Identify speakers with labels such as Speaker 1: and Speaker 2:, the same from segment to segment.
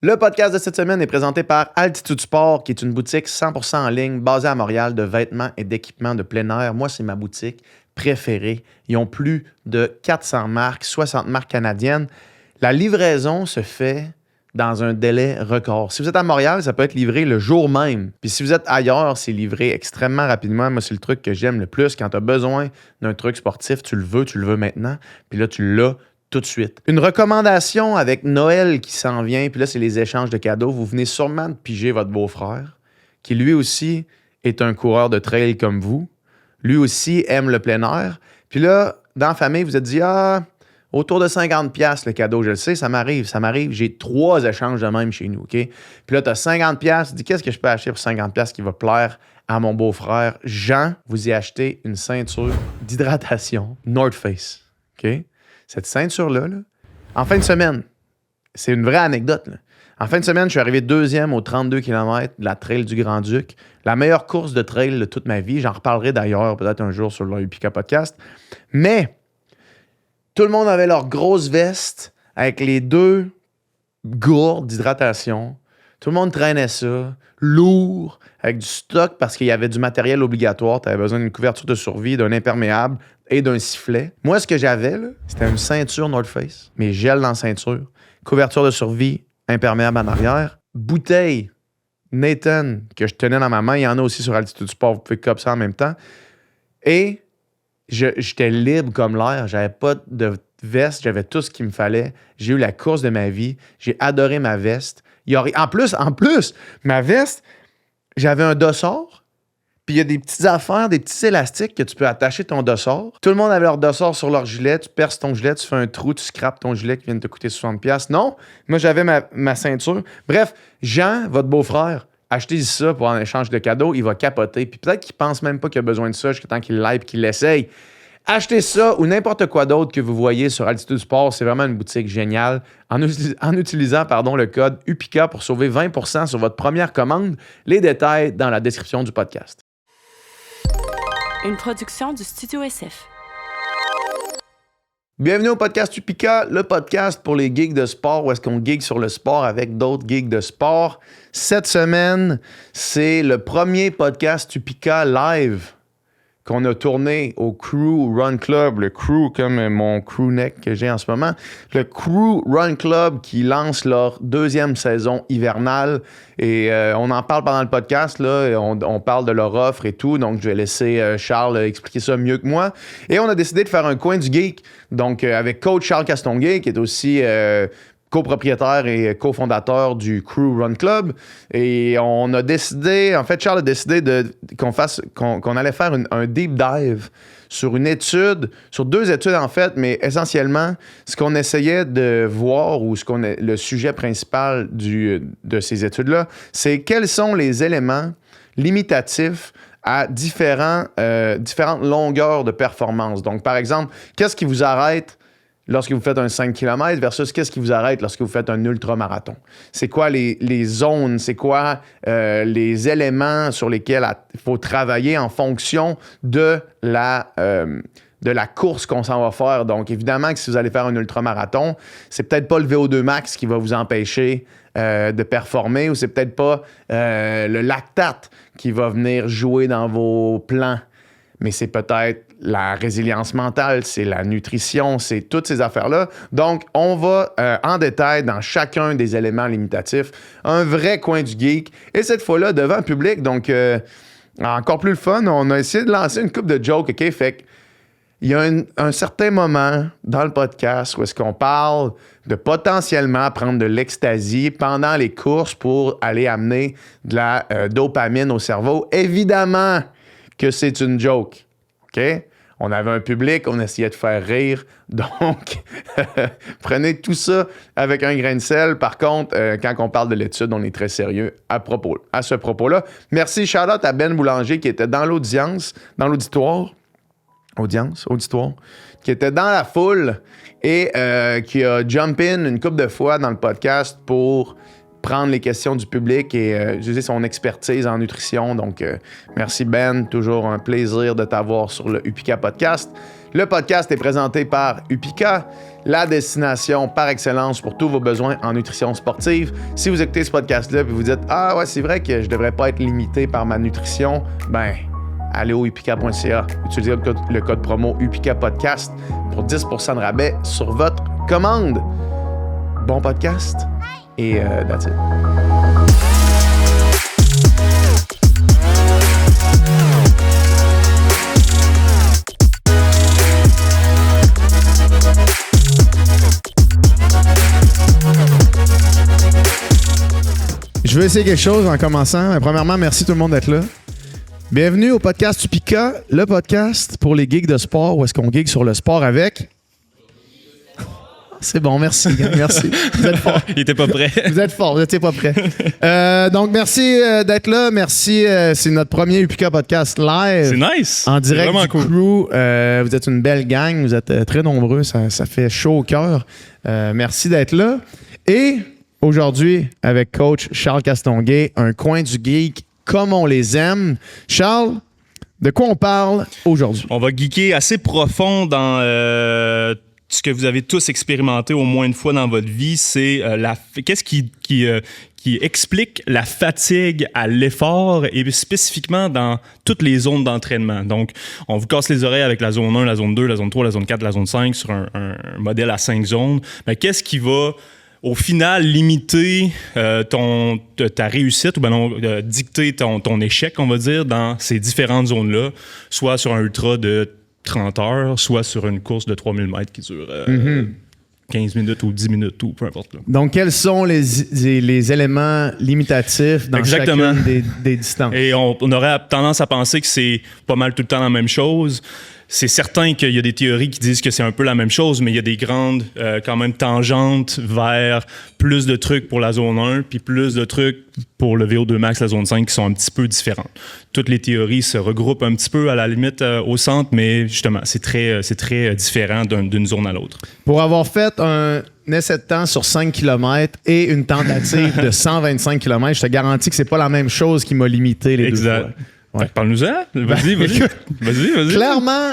Speaker 1: Le podcast de cette semaine est présenté par Altitude Sport, qui est une boutique 100% en ligne basée à Montréal de vêtements et d'équipements de plein air. Moi, c'est ma boutique préférée. Ils ont plus de 400 marques, 60 marques canadiennes. La livraison se fait dans un délai record. Si vous êtes à Montréal, ça peut être livré le jour même. Puis si vous êtes ailleurs, c'est livré extrêmement rapidement. Moi, c'est le truc que j'aime le plus. Quand tu as besoin d'un truc sportif, tu le veux maintenant. Puis là, tu l'as tout de suite. Une recommandation avec Noël qui s'en vient, puis là, c'est les échanges de cadeaux. Vous venez sûrement de piger votre beau-frère, qui lui aussi est un coureur de trail comme vous. Lui aussi aime le plein air. Puis là, dans la famille, vous êtes dit, autour de 50$ le cadeau, je le sais, ça m'arrive. J'ai 3 échanges de même chez nous, OK? Puis là, tu as 50$, tu dis, qu'est-ce que je peux acheter pour 50$ qui va plaire à mon beau-frère? Jean, vous y achetez une ceinture d'hydratation North Face, OK? Cette ceinture-là, en fin de semaine, c'est une vraie anecdote, là. En fin de semaine, je suis arrivé 2e au 32 km de la Trail du Grand-Duc. La meilleure course de trail de toute ma vie. J'en reparlerai d'ailleurs peut-être un jour sur le UPICA podcast. Mais tout le monde avait leur grosse veste avec les 2 gourdes d'hydratation. Tout le monde traînait ça, lourd, avec du stock parce qu'il y avait du matériel obligatoire. Tu avais besoin d'une couverture de survie, d'un imperméable et d'un sifflet. Moi, ce que j'avais, là, c'était une ceinture North Face, mes gels dans la ceinture, couverture de survie, imperméable en arrière, bouteille Nathan que je tenais dans ma main. Il y en a aussi sur Altitude Sport, vous pouvez copier ça en même temps. Et j'étais libre comme l'air. J'avais pas de veste, j'avais tout ce qu'il me fallait. J'ai eu la course de ma vie. J'ai adoré ma veste. En plus, ma veste, j'avais un dossard. Puis il y a des petites affaires, des petits élastiques que tu peux attacher ton dossard. Tout le monde avait leur dossard sur leur gilet. Tu perces ton gilet, tu fais un trou, tu scrapes ton gilet qui vient de te coûter 60$. Non, moi j'avais ma ceinture. Bref, Jean, votre beau-frère, achetez-y ça pour un échange de cadeaux. Il va capoter. Puis peut-être qu'il pense même pas qu'il a besoin de ça jusqu'à temps qu'il l'aille et qu'il l'essaye. Achetez ça ou n'importe quoi d'autre que vous voyez sur Altitude Sport. C'est vraiment une boutique géniale. En utilisant le code UPICA pour sauver 20% sur votre première commande. Les détails dans la description du podcast.
Speaker 2: Une production du Studio SF.
Speaker 1: Bienvenue au podcast UPICA, le podcast pour les geeks de sport, où est-ce qu'on geek sur le sport avec d'autres geeks de sport. Cette semaine, c'est le premier podcast UPICA live qu'on a tourné au Crew Run Club, le Crew comme mon crew neck que j'ai en ce moment, le Crew Run Club qui lance leur 2e saison hivernale et on en parle pendant le podcast, là, on parle de leur offre et tout, donc je vais laisser Charles expliquer ça mieux que moi. Et on a décidé de faire un coin du geek, donc avec coach Charles Castonguay qui est aussi copropriétaire et cofondateur du Crew Run Club. Et on a décidé, en fait, Charles a décidé qu'on allait faire un deep dive sur une étude, sur 2 études en fait, mais essentiellement, ce qu'on essayait de voir ou le sujet principal de ces études-là, c'est quels sont les éléments limitatifs à différentes longueurs de performance. Donc, par exemple, qu'est-ce qui vous arrête lorsque vous faites un 5 km versus qu'est-ce qui vous arrête lorsque vous faites un ultramarathon? C'est quoi les zones? C'est quoi les éléments sur lesquels il faut travailler en fonction de la course qu'on s'en va faire? Donc, évidemment que si vous allez faire un ultramarathon, c'est peut-être pas le VO2 max qui va vous empêcher de performer ou c'est peut-être pas le lactate qui va venir jouer dans vos plans. Mais c'est peut-être la résilience mentale, c'est la nutrition, c'est toutes ces affaires-là. Donc, on va en détail dans chacun des éléments limitatifs. Un vrai coin du geek. Et cette fois-là, devant le public. Donc, encore plus le fun, on a essayé de lancer une couple de jokes, OK? Fait que il y a un certain moment dans le podcast où est-ce qu'on parle de potentiellement prendre de l'ecstasy pendant les courses pour aller amener de la dopamine au cerveau. Évidemment que c'est une joke, OK? On avait un public, on essayait de faire rire, donc prenez tout ça avec un grain de sel. Par contre, quand on parle de l'étude, on est très sérieux à ce propos-là. Merci, shout-out à Ben Boulanger qui était dans l'auditoire, qui était dans la foule et qui a jump in une couple de fois dans le podcast pour prendre les questions du public et utiliser son expertise en nutrition. Donc, merci Ben, toujours un plaisir de t'avoir sur le Upika Podcast. Le podcast est présenté par Upika, la destination par excellence pour tous vos besoins en nutrition sportive. Si vous écoutez ce podcast-là et vous dites « Ah ouais, c'est vrai que je devrais pas être limité par ma nutrition », ben allez au upika.ca, utilisez le code promo Upika Podcast pour 10% de rabais sur votre commande. Bon podcast et that's it. Je veux essayer quelque chose en commençant. Premièrement, merci tout le monde d'être là. Bienvenue au podcast Upika, le podcast pour les geeks de sport, où est-ce qu'on geek sur le sport avec... C'est bon, merci. Merci. Vous êtes fort.
Speaker 3: Il était pas prêt.
Speaker 1: Vous êtes fort, vous n'étiez pas prêt. Donc, merci d'être là. Merci. C'est notre premier Upika podcast live.
Speaker 3: C'est nice.
Speaker 1: En direct
Speaker 3: vraiment
Speaker 1: du
Speaker 3: cool.
Speaker 1: crew. Vous êtes une belle gang. Vous êtes très nombreux. Ça fait chaud au cœur. Merci d'être là. Et aujourd'hui, avec coach Charles Castonguay, un coin du geek comme on les aime. Charles, de quoi on parle aujourd'hui?
Speaker 3: On va geeker assez profond dans ce que vous avez tous expérimenté au moins une fois dans votre vie. C'est qu'est-ce qui explique la fatigue à l'effort et spécifiquement dans toutes les zones d'entraînement. Donc, on vous casse les oreilles avec la zone 1, la zone 2, la zone 3, la zone 4, la zone 5 sur un modèle à 5 zones. Mais qu'est-ce qui va au final limiter ta réussite ou dicter ton échec, on va dire, dans ces différentes zones-là, soit sur un ultra de 30 heures, soit sur une course de 3000 mètres qui dure 15 minutes ou 10 minutes ou peu importe. Là.
Speaker 1: Donc, quels sont les éléments limitatifs dans chacune des distances?
Speaker 3: Et on aurait tendance à penser que c'est pas mal tout le temps la même chose. C'est certain qu'il y a des théories qui disent que c'est un peu la même chose, mais il y a des grandes quand même tangentes vers plus de trucs pour la zone 1 puis plus de trucs pour le VO2 max, la zone 5, qui sont un petit peu différentes. Toutes les théories se regroupent un petit peu à la limite au centre, mais justement, c'est très différent d'une zone à l'autre.
Speaker 1: Pour avoir fait un essai de temps sur 5 km et une tentative de 125 km, je te garantis que c'est pas la même chose qui m'a limité les deux fois.
Speaker 3: Ouais. Parle-nous-en. Vas-y.
Speaker 1: Clairement,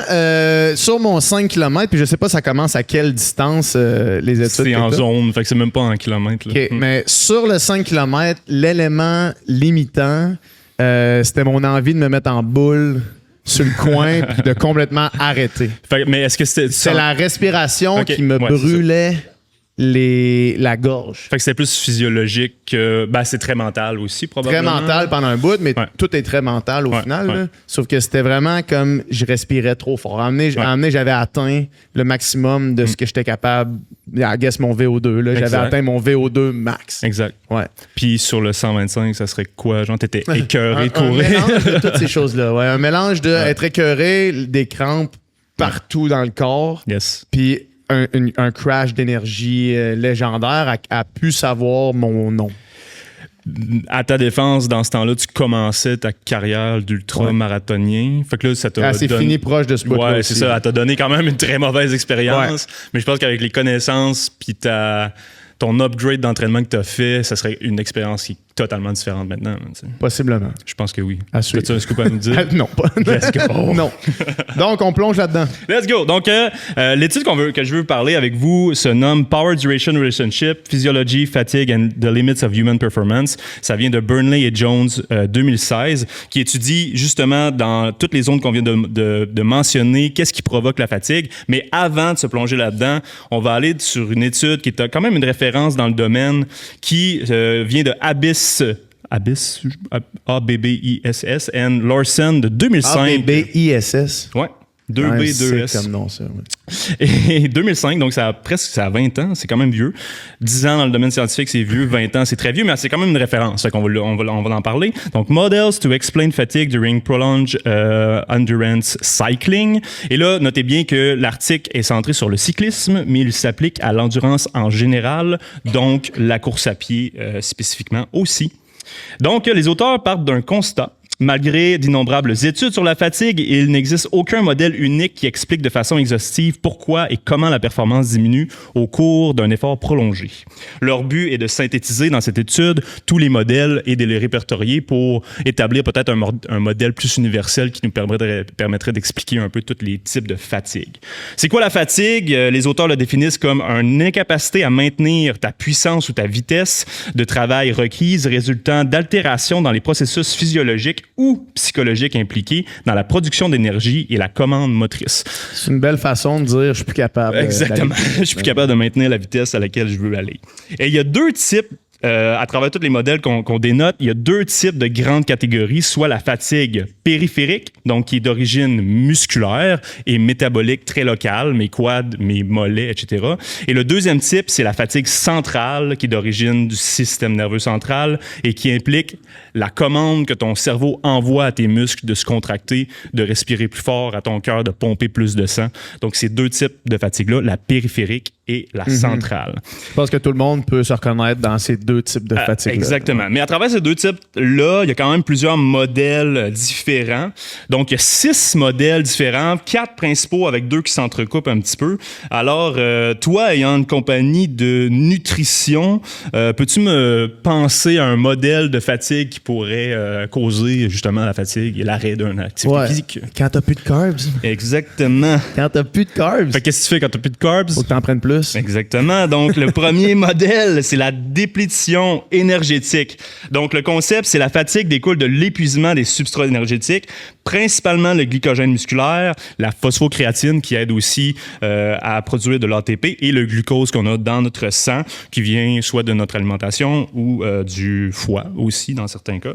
Speaker 1: sur mon 5 km, puis je sais pas ça commence à quelle distance les études.
Speaker 3: C'est en zone, fait que c'est même pas en kilomètres.
Speaker 1: OK, mais sur le 5 km, l'élément limitant, c'était mon envie de me mettre en boule sur le coin puis de complètement arrêter.
Speaker 3: Mais est-ce que
Speaker 1: c'est la respiration qui me brûlait la gorge.
Speaker 3: Fait que c'est plus physiologique que... c'est très mental aussi, probablement.
Speaker 1: Très mental pendant un bout, mais tout est très mental au final. Là. Sauf que c'était vraiment comme je respirais trop fort. À un moment donné, j'avais atteint le maximum de ce que j'étais capable. I guess mon VO2. Là. J'avais atteint mon VO2 max.
Speaker 3: Exact.
Speaker 1: Ouais.
Speaker 3: Puis sur le 125, ça serait quoi? Genre, t'étais écœuré de courir?
Speaker 1: Un mélange de toutes ces choses-là. Ouais. Un mélange d'être écœuré, des crampes partout dans le corps.
Speaker 3: Yes.
Speaker 1: Puis un crash d'énergie légendaire a pu savoir mon nom.
Speaker 3: À ta défense, dans ce temps-là, tu commençais ta carrière d'ultra-marathonien. Fait que là, ça t'a
Speaker 1: c'est fini proche de ce bout-là.
Speaker 3: Ouais, c'est ça. Elle t'a donné quand même une très mauvaise expérience.
Speaker 1: Ouais.
Speaker 3: Mais je pense qu'avec les connaissances puis ton upgrade d'entraînement que tu as fait, ça serait une expérience qui est totalement différente maintenant. T'sais.
Speaker 1: Possiblement.
Speaker 3: Je pense que oui.
Speaker 1: As-tu
Speaker 3: un scoop à nous dire?
Speaker 1: Non, pas.
Speaker 3: Let's go.
Speaker 1: Non. Donc, on plonge là-dedans.
Speaker 3: Let's go. Donc, l'étude que je veux parler avec vous se nomme Power Duration Relationship, Physiology, Fatigue and the Limits of Human Performance. Ça vient de Burnley et Jones 2016, qui étudie justement dans toutes les zones qu'on vient de mentionner, qu'est-ce qui provoque la fatigue. Mais avant de se plonger là-dedans, on va aller sur une étude qui est quand même une référence dans le domaine, qui vient de Abyss, A-B-B-I-S-S, and Larson de 2005.
Speaker 1: A-B-B-I-S-S?
Speaker 3: Ouais. 2B, 2S.
Speaker 1: C'est comme non, ça. Ouais.
Speaker 3: Et 2005, donc ça a 20 ans, c'est quand même vieux. 10 ans dans le domaine scientifique, c'est vieux. 20 ans, c'est très vieux, mais c'est quand même une référence. Fait qu'on va en parler. Donc, Models to explain fatigue during prolonged endurance cycling. Et là, notez bien que l'article est centré sur le cyclisme, mais il s'applique à l'endurance en général, donc la course à pied spécifiquement aussi. Donc, les auteurs partent d'un constat Malgré d'innombrables études sur la fatigue, il n'existe aucun modèle unique qui explique de façon exhaustive pourquoi et comment la performance diminue au cours d'un effort prolongé. Leur but est de synthétiser dans cette étude tous les modèles et de les répertorier pour établir peut-être un modèle plus universel qui nous permettrait d'expliquer un peu tous les types de fatigue. C'est quoi la fatigue? Les auteurs le définissent comme une incapacité à maintenir ta puissance ou ta vitesse de travail requise résultant d'altérations dans les processus physiologiques ou psychologiques impliqués dans la production d'énergie et la commande motrice.
Speaker 1: C'est une belle façon de dire « je suis plus capable ».
Speaker 3: Exactement. Je suis plus capable de maintenir la vitesse à laquelle je veux aller. Et il y a deux types à travers tous les modèles qu'on dénote, il y a deux types de grandes catégories, soit la fatigue périphérique, donc qui est d'origine musculaire et métabolique très locale, mes quads, mes mollets, etc. Et le deuxième type, c'est la fatigue centrale, qui est d'origine du système nerveux central et qui implique la commande que ton cerveau envoie à tes muscles de se contracter, de respirer plus fort, à ton cœur de pomper plus de sang. Donc, ces deux types de fatigue-là, la périphérique et la centrale.
Speaker 1: Je pense que tout le monde peut se reconnaître dans ces deux types de fatigue.
Speaker 3: Exactement. Mais à travers ces deux types-là, il y a quand même plusieurs modèles différents. Donc, il y a 6 modèles différents, 4 principaux avec 2 qui s'entrecoupent un petit peu. Alors, toi, ayant une compagnie de nutrition, peux-tu me penser à un modèle de fatigue qui pourrait causer justement la fatigue et l'arrêt d'une activité physique?
Speaker 1: Quand t'as plus de carbs.
Speaker 3: Exactement.
Speaker 1: Quand t'as plus de carbs.
Speaker 3: Fait qu'est-ce que tu fais quand t'as plus de carbs?
Speaker 1: Faut que t'en prennes plus.
Speaker 3: Exactement. Donc, le premier modèle, c'est la déplétion énergétique. Donc, le concept, c'est la fatigue découle de l'épuisement des substrats énergétiques, principalement le glycogène musculaire, la phosphocréatine qui aide aussi à produire de l'ATP et le glucose qu'on a dans notre sang qui vient soit de notre alimentation ou du foie aussi dans certains cas.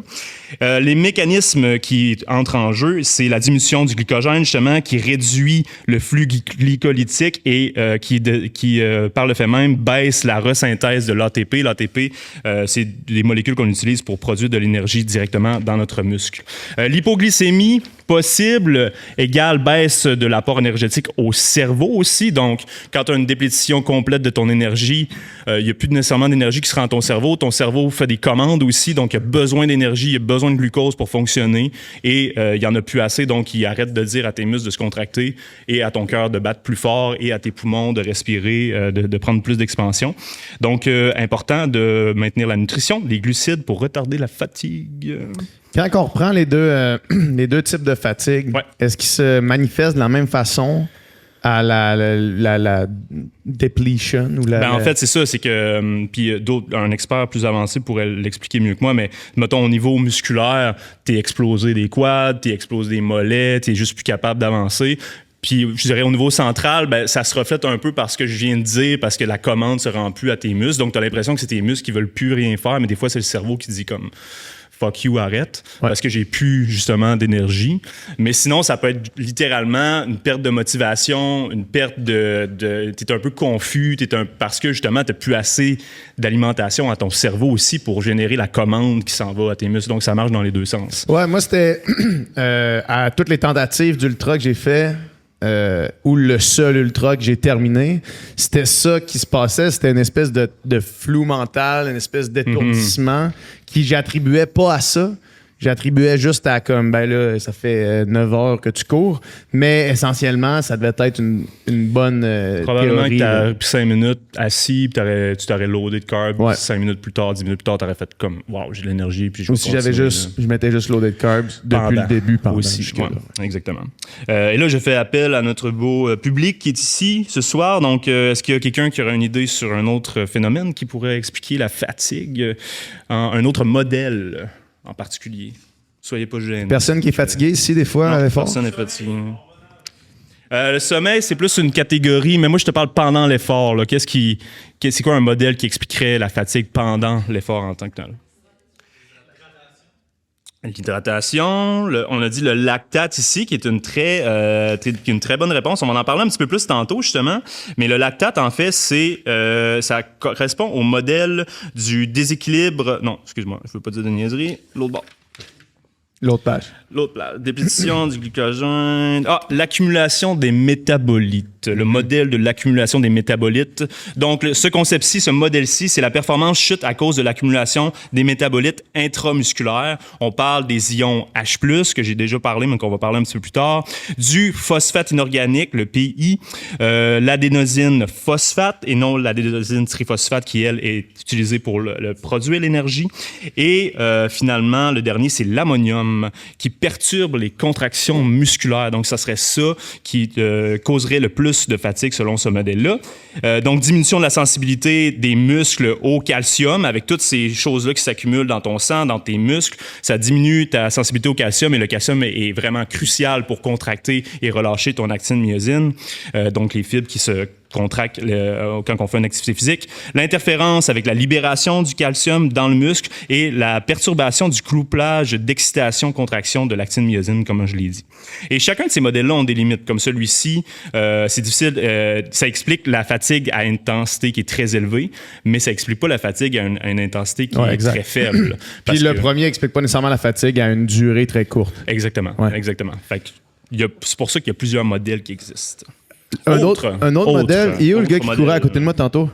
Speaker 3: Les mécanismes qui entrent en jeu, c'est la diminution du glycogène justement qui réduit le flux glycolytique et qui par le fait même, baisse la resynthèse de l'ATP. L'ATP, c'est des molécules qu'on utilise pour produire de l'énergie directement dans notre muscle. L'hypoglycémie possible égale baisse de l'apport énergétique au cerveau aussi. Donc, quand tu as une déplétion complète de ton énergie, il n'y a plus nécessairement d'énergie qui se rend à ton cerveau. Ton cerveau fait des commandes aussi, donc il a besoin d'énergie, il a besoin de glucose pour fonctionner et il n'y en a plus assez, donc il arrête de dire à tes muscles de se contracter et à ton cœur de battre plus fort et à tes poumons de respirer, de prendre plus d'expansion. Donc, important de maintenir la nutrition, les glucides pour retarder la fatigue.
Speaker 1: Quand on reprend les deux types de fatigue, est-ce qu'ils se manifestent de la même façon à la depletion ou
Speaker 3: en fait, c'est ça, c'est que puis un expert plus avancé pourrait l'expliquer mieux que moi, mais mettons au niveau musculaire, t'es explosé des quads, t'es explosé des mollets, t'es juste plus capable d'avancer. Puis, je dirais, au niveau central, ben, ça se reflète un peu par ce que je viens de dire, parce que la commande se rend plus à tes muscles. Donc, tu as l'impression que c'est tes muscles qui veulent plus rien faire, mais des fois, c'est le cerveau qui dit comme fuck you, arrête, parce que j'ai plus justement d'énergie. Mais sinon, ça peut être littéralement une perte de motivation, une perte t'es un peu confus, parce que justement, t'as plus assez d'alimentation à ton cerveau aussi pour générer la commande qui s'en va à tes muscles. Donc, ça marche dans les deux sens.
Speaker 1: Ouais, moi, c'était à toutes les tentatives d'ultra que j'ai fait, ou le seul ultra que j'ai terminé, c'était ça qui se passait. C'était une espèce de flou mental, une espèce d'étourdissement qui j'attribuais pas à ça. J'attribuais juste à comme, ben là, ça fait 9 heures que tu cours, mais essentiellement, ça devait être une bonne
Speaker 3: probablement
Speaker 1: théorie.
Speaker 3: Probablement que tu as 5 minutes assis, puis tu t'aurais loadé de carbs, 5 minutes plus tard, 10 minutes plus tard, tu aurais fait comme, wow, j'ai de l'énergie, puis je vais continuer.
Speaker 1: Je m'étais juste loadé de carbs depuis le début.
Speaker 3: Aussi, exactement. Et là, je fais appel à notre beau public qui est ici ce soir. Donc, est-ce qu'il y a quelqu'un qui aurait une idée sur un autre phénomène qui pourrait expliquer la fatigue, un autre modèle en particulier? Soyez pas gênés.
Speaker 1: Personne qui est fatigué ici, des fois,
Speaker 3: non, personne n'est fatigué. Le sommeil, c'est plus une catégorie, mais moi, je te parle pendant l'effort. Là. C'est quoi un modèle qui expliquerait la fatigue pendant l'effort en tant que tel? L'hydratation, on a dit le lactate ici, qui est une très bonne réponse. On va en parler un petit peu plus tantôt, justement. Mais le lactate, en fait, ça correspond au modèle du déséquilibre... Non, excuse-moi, je ne veux pas dire de niaiserie. L'autre bord.
Speaker 1: L'autre page.
Speaker 3: L'autre page. Déplétion du glycogène. Ah, l'accumulation des métabolites. Le modèle de l'accumulation des métabolites. Donc, ce concept-ci, ce modèle-ci, c'est la performance chute à cause de l'accumulation des métabolites intramusculaires. On parle des ions H+, que j'ai déjà parlé, mais qu'on va parler un petit peu plus tard. Du phosphate inorganique, le PI. L'adénosine phosphate et non l'adénosine triphosphate qui, elle, est utilisée pour produire l'énergie. Et finalement, le dernier, c'est l'ammonium qui perturbe les contractions musculaires. Donc, ça serait ça qui causerait le plus de fatigue selon ce modèle-là. Donc, diminution de la sensibilité des muscles au calcium avec toutes ces choses-là qui s'accumulent dans ton sang, dans tes muscles. Ça diminue ta sensibilité au calcium et le calcium est vraiment crucial pour contracter et relâcher ton actine-myosine. Donc, les fibres qui se contracte quand on fait une activité physique. L'interférence avec la libération du calcium dans le muscle et la perturbation du couplage d'excitation-contraction de l'actine-myosine, comme je l'ai dit. Et chacun de ces modèles-là ont des limites. Comme celui-ci, c'est difficile. Ça explique la fatigue à intensité qui est très élevée, mais ça explique pas la fatigue à une intensité qui est très faible.
Speaker 1: Puis le premier explique pas nécessairement la fatigue à une durée très courte.
Speaker 3: Exactement. Exactement. Fait que c'est pour ça qu'il y a plusieurs modèles qui existent.
Speaker 1: Un autre modèle. Il est où le gars qui courait à côté de moi tantôt?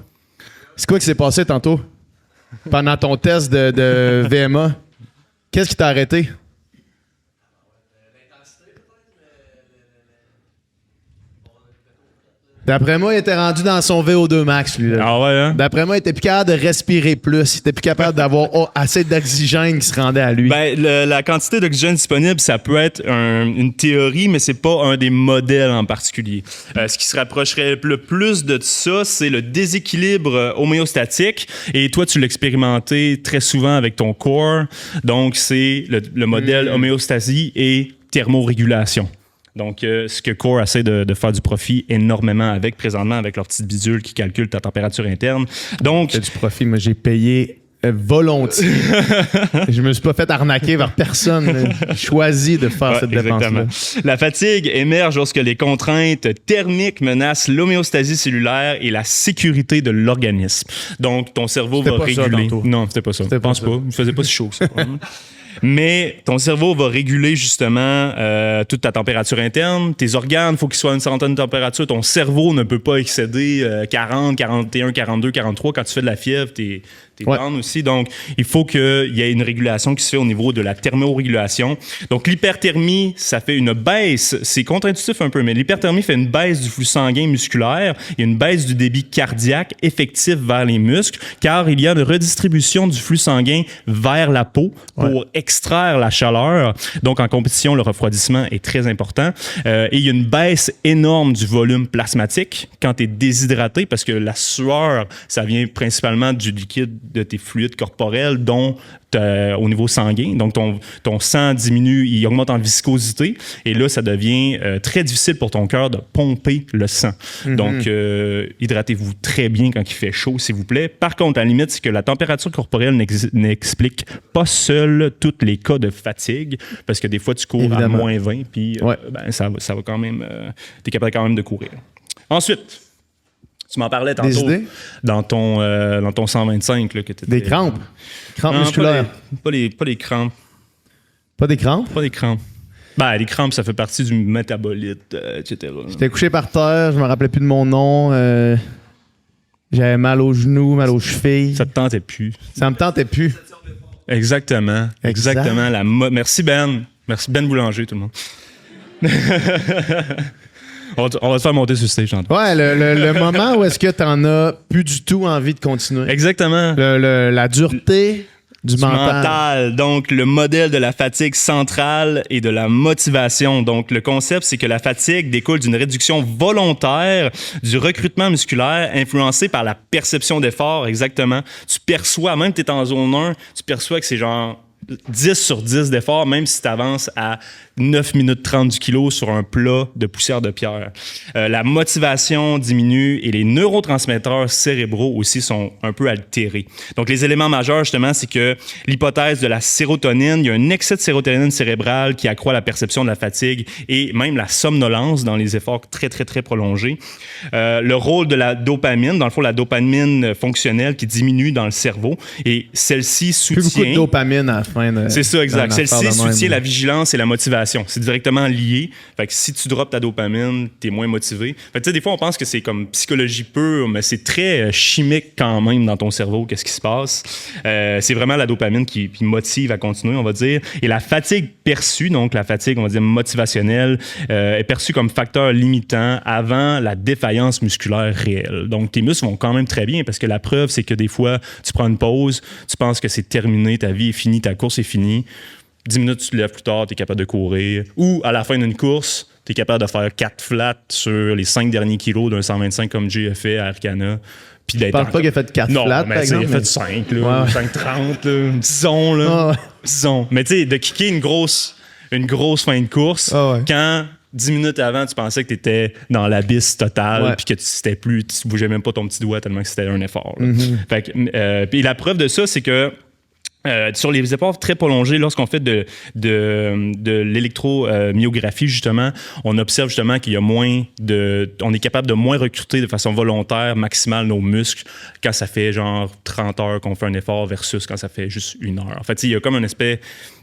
Speaker 1: C'est quoi qui s'est passé tantôt? Pendant ton test de VMA? Qu'est-ce qui t'a arrêté? D'après moi, il était rendu dans son VO2 max, lui. Là.
Speaker 3: Ah ouais, hein?
Speaker 1: D'après moi, il était plus capable de respirer plus. Il était plus capable d'avoir assez d'oxygène qui se rendait à lui.
Speaker 3: Ben, la quantité d'oxygène disponible, ça peut être une théorie, mais c'est pas un des modèles en particulier. Ce qui se rapprocherait le plus de ça, c'est le déséquilibre homéostatique. Et toi, tu l'as expérimenté très souvent avec ton corps. Donc, c'est le modèle homéostasie et thermorégulation. Donc, ce que Core essaie de faire du profit énormément avec, présentement, avec leur petite bidule qui calcule ta température interne. Donc,
Speaker 1: du profit, moi, j'ai payé volontiers. Je me suis pas fait arnaquer par personne. J'ai choisi de faire cette dépense-là.
Speaker 3: La fatigue émerge lorsque les contraintes thermiques menacent l'homéostasie cellulaire et la sécurité de l'organisme. Donc, ton cerveau va réguler. Non, c'était pas ça. Je pense pas. Il faisait pas si chaud que ça. Mais ton cerveau va réguler justement toute ta température interne. Tes organes, il faut qu'ils soient à une certaine température. Ton cerveau ne peut pas excéder 40, 41, 42, 43. Quand tu fais de la fièvre, t'es down aussi. Donc, il faut qu'il y ait une régulation qui se fait au niveau de la thermorégulation. Donc, l'hyperthermie, ça fait une baisse. C'est contre-intuitif un peu, mais l'hyperthermie fait une baisse du flux sanguin musculaire. Il y a une baisse du débit cardiaque effectif vers les muscles, car il y a une redistribution du flux sanguin vers la peau pour extraire la chaleur. Donc, en compétition, le refroidissement est très important. Et il y a une baisse énorme du volume plasmatique quand tu es déshydraté, parce que la sueur, ça vient principalement du liquide de tes fluides corporels, dont au niveau sanguin. Donc, ton sang diminue, il augmente en viscosité. Et là, ça devient très difficile pour ton cœur de pomper le sang. Donc, hydratez-vous très bien quand il fait chaud, s'il vous plaît. Par contre, à la limite, c'est que la température corporelle n'explique pas seule tous les cas de fatigue, parce que des fois, tu cours à moins 20, puis ça va quand même... tu es capable quand même de courir. Ensuite... Tu m'en parlais tantôt dans ton 125. Là, que
Speaker 1: des crampes. Crampes musculaires.
Speaker 3: Pas les crampes.
Speaker 1: Pas des crampes?
Speaker 3: Pas des crampes. Ben, les crampes, ça fait partie du métabolite, etc.
Speaker 1: J'étais couché par terre, je me rappelais plus de mon nom. J'avais mal aux genoux, mal aux chevilles.
Speaker 3: Ça te tentait plus.
Speaker 1: Ça me tentait plus.
Speaker 3: Exactement. Merci Ben. Merci Ben Boulanger, tout le monde. On va te faire monter sur le stage.
Speaker 1: Ouais, le moment où est-ce que t'en as plus du tout envie de continuer.
Speaker 3: Exactement.
Speaker 1: La dureté du mental.
Speaker 3: Donc, le modèle de la fatigue centrale et de la motivation. Donc, le concept, c'est que la fatigue découle d'une réduction volontaire du recrutement musculaire influencé par la perception d'effort. Exactement. Tu perçois, même que tu es en zone 1, tu perçois que c'est genre 10 sur 10 d'effort, même si tu avances à 9 minutes 30 du kilo sur un plat de poussière de pierre. La motivation diminue et les neurotransmetteurs cérébraux aussi sont un peu altérés. Donc, les éléments majeurs, justement, c'est que l'hypothèse de la sérotonine, il y a un excès de sérotonine cérébrale qui accroît la perception de la fatigue et même la somnolence dans les efforts très, très, très prolongés. Le rôle de la dopamine, dans le fond, la dopamine fonctionnelle qui diminue dans le cerveau et celle-ci soutient...
Speaker 1: Plus beaucoup de dopamine à la fin. fin de.
Speaker 3: C'est ça, exact.
Speaker 1: d'une affaire
Speaker 3: Celle-ci
Speaker 1: de même.
Speaker 3: soutient la vigilance et la motivation. C'est directement lié. Fait que si tu drops ta dopamine, t'es moins motivé. Fait que tu sais, des fois, on pense que c'est comme psychologie pure, mais c'est très chimique quand même dans ton cerveau, qu'est-ce qui se passe. C'est vraiment la dopamine qui motive à continuer, on va dire. Et la fatigue perçue, donc la fatigue, on va dire motivationnelle, est perçue comme facteur limitant avant la défaillance musculaire réelle. Donc, tes muscles vont quand même très bien parce que la preuve, c'est que des fois, tu prends une pause, tu penses que c'est terminé, ta vie est finie, ta course est finie. 10 minutes, tu te lèves plus tard, tu es capable de courir. Ou à la fin d'une course, tu es capable de faire 4 flats sur les 5 derniers kilos d'un 125 comme Jay a fait à Arcana. Puis
Speaker 1: Je pense pas qu'il a fait 4
Speaker 3: non,
Speaker 1: flats,
Speaker 3: mais
Speaker 1: par exemple.
Speaker 3: il a fait 5, là,
Speaker 1: Ouais.
Speaker 3: 5,30, là, disons. Là,
Speaker 1: Ah ouais.
Speaker 3: disons. Mais tu sais, de kicker une grosse fin de course,
Speaker 1: Ah ouais.
Speaker 3: quand 10 minutes avant, tu pensais que tu étais dans l'abysse total,
Speaker 1: Ouais.
Speaker 3: puis que tu bougeais même pas ton petit doigt tellement que c'était un effort. Là.
Speaker 1: Mm-hmm.
Speaker 3: Fait que, puis la preuve de ça, c'est que sur les efforts très prolongés, lorsqu'on fait de l'électromyographie, justement, on observe justement qu'il y a on est capable de moins recruter de façon volontaire, maximale, nos muscles quand ça fait genre 30 heures qu'on fait un effort versus quand ça fait juste 1 heure. En fait, il y a comme un aspect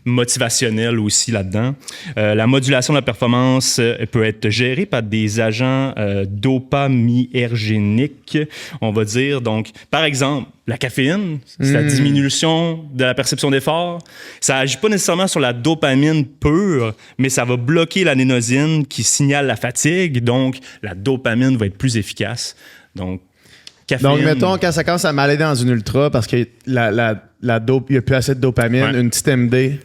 Speaker 3: motivationnel aussi là-dedans. La modulation de la performance peut être gérée par des agents dopaminergéniques, on va dire. Donc, par exemple, la caféine, c'est la diminution de la perception d'effort. Ça agit pas nécessairement sur la dopamine pure, mais ça va bloquer l'adénosine qui signale la fatigue. Donc, la dopamine va être plus efficace. Donc, caféine.
Speaker 1: Donc, mettons, quand ça commence à m'aller dans une ultra parce que il n'y a plus assez de dopamine,
Speaker 3: Ouais.
Speaker 1: une petite MD,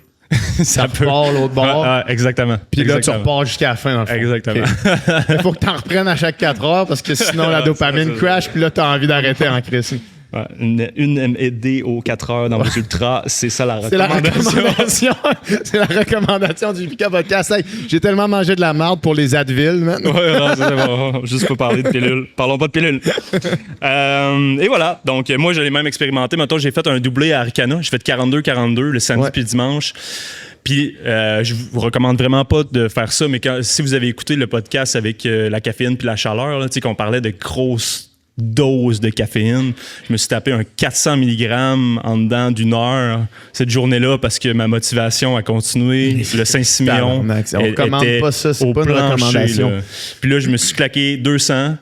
Speaker 3: ça peut.
Speaker 1: repart l'autre bord.
Speaker 3: Ah, exactement.
Speaker 1: Puis là, tu
Speaker 3: Exactement.
Speaker 1: repars jusqu'à la fin, dans le fond.
Speaker 3: Exactement.
Speaker 1: OK. Il faut que tu en reprennes à chaque 4 heures parce que sinon, la dopamine crash, puis là, tu as envie d'arrêter en crise.
Speaker 3: Ouais, une MD aux 4 heures dans vos ultras, c'est ça la
Speaker 1: C'est la
Speaker 3: recommandation.
Speaker 1: recommandation. C'est la recommandation du Pika Podcast. Hey, j'ai tellement mangé de la merde pour les Advil, man.
Speaker 3: Ouais, non, c'est bon. Juste pour parler de pilules. Parlons pas de pilules. Et voilà. Donc, moi, je l'ai même expérimenté. Maintenant, j'ai fait un doublé à Arcana. J'ai fait 42-42 le samedi
Speaker 1: Ouais.
Speaker 3: puis le dimanche. Puis, je vous recommande vraiment pas de faire ça, mais si vous avez écouté le podcast avec la caféine puis la chaleur, là, tu sais, qu'on parlait de grosses dose de caféine. Je me suis tapé un 400 mg en dedans d'1 heure cette journée-là parce que ma motivation a continué. Le Saint-Siméon
Speaker 1: On recommande
Speaker 3: était
Speaker 1: pas ça, c'est
Speaker 3: au
Speaker 1: pas une
Speaker 3: plancher,
Speaker 1: recommandation.
Speaker 3: là. Puis là, je me suis claqué 200,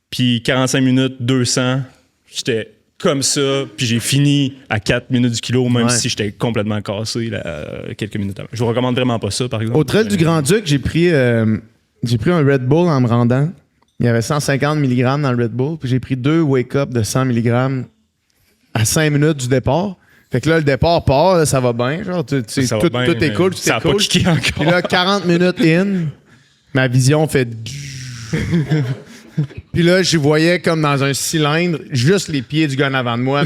Speaker 3: puis 45 minutes, 200. J'étais comme ça, puis j'ai fini à 4 minutes du kilo, même
Speaker 1: Ouais.
Speaker 3: si j'étais complètement cassé là, quelques minutes avant. Je vous recommande vraiment pas ça, par exemple.
Speaker 1: Au Trail du Grand-Duc, j'ai pris un Red Bull en me rendant. Il y avait 150 mg dans le Red Bull, puis j'ai pris 2 wake-up de 100 mg à 5 minutes du départ. Fait que là, le départ part, là, ça va bien. Genre,
Speaker 3: Ça va
Speaker 1: tout
Speaker 3: bien,
Speaker 1: est
Speaker 3: mais
Speaker 1: cool, tout
Speaker 3: ça
Speaker 1: est
Speaker 3: a pas
Speaker 1: cool.
Speaker 3: kické encore.
Speaker 1: Puis là, 40 minutes in, ma vision fait... Puis là, je voyais comme dans un cylindre, juste les pieds du gars en avant de moi.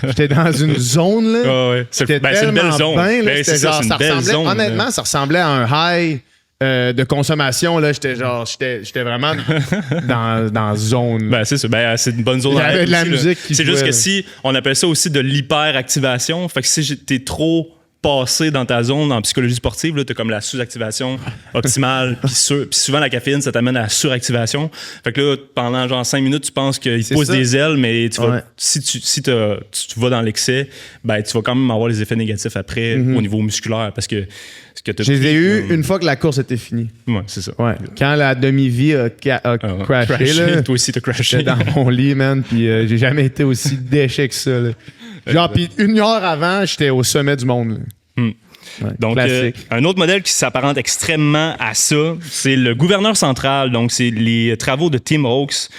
Speaker 1: J'étais dans une zone, là.
Speaker 3: Ah ouais. C'est
Speaker 1: C'était
Speaker 3: une belle
Speaker 1: tellement
Speaker 3: zone.
Speaker 1: bien, là,
Speaker 3: Ben,
Speaker 1: c'était
Speaker 3: c'est ça,
Speaker 1: genre,
Speaker 3: c'est une belle
Speaker 1: ressemblait-
Speaker 3: zone.
Speaker 1: honnêtement, ça ressemblait à un high de consommation. Là, j'étais vraiment dans zone.
Speaker 3: Ben, c'est ça. Ben, c'est une bonne zone.
Speaker 1: Il y avait
Speaker 3: à
Speaker 1: de la
Speaker 3: aussi, là.
Speaker 1: musique qui
Speaker 3: C'est
Speaker 1: jouait,
Speaker 3: juste que
Speaker 1: là.
Speaker 3: si on appelle ça aussi de l'hyperactivation, fait que si t'es trop passé dans ta zone en psychologie sportive, tu as comme la sous-activation optimale, puis souvent la caféine, ça t'amène à la suractivation. Fait que là, pendant genre 5 minutes, tu penses qu'il te
Speaker 1: C'est
Speaker 3: pousse
Speaker 1: ça.
Speaker 3: des ailes, mais tu vas,
Speaker 1: Ouais.
Speaker 3: si tu vas dans l'excès, ben, tu vas quand même avoir les effets négatifs après au niveau musculaire parce que ce que t'as
Speaker 1: Je les ai
Speaker 3: pris,
Speaker 1: eus une fois que la course était finie.
Speaker 3: Ouais, c'est ça.
Speaker 1: Ouais. Quand la demi-vie a crashé, là,
Speaker 3: Toi aussi, t'as crashé.
Speaker 1: j'étais dans mon lit, man, puis j'ai jamais été aussi déchet que ça. Là. Genre, puis 1 heure avant, j'étais au sommet du monde. Là. Ouais,
Speaker 3: Donc,
Speaker 1: classique.
Speaker 3: un autre modèle qui s'apparente extrêmement à ça, c'est le gouverneur central. Donc, c'est les travaux de Tim Noakes,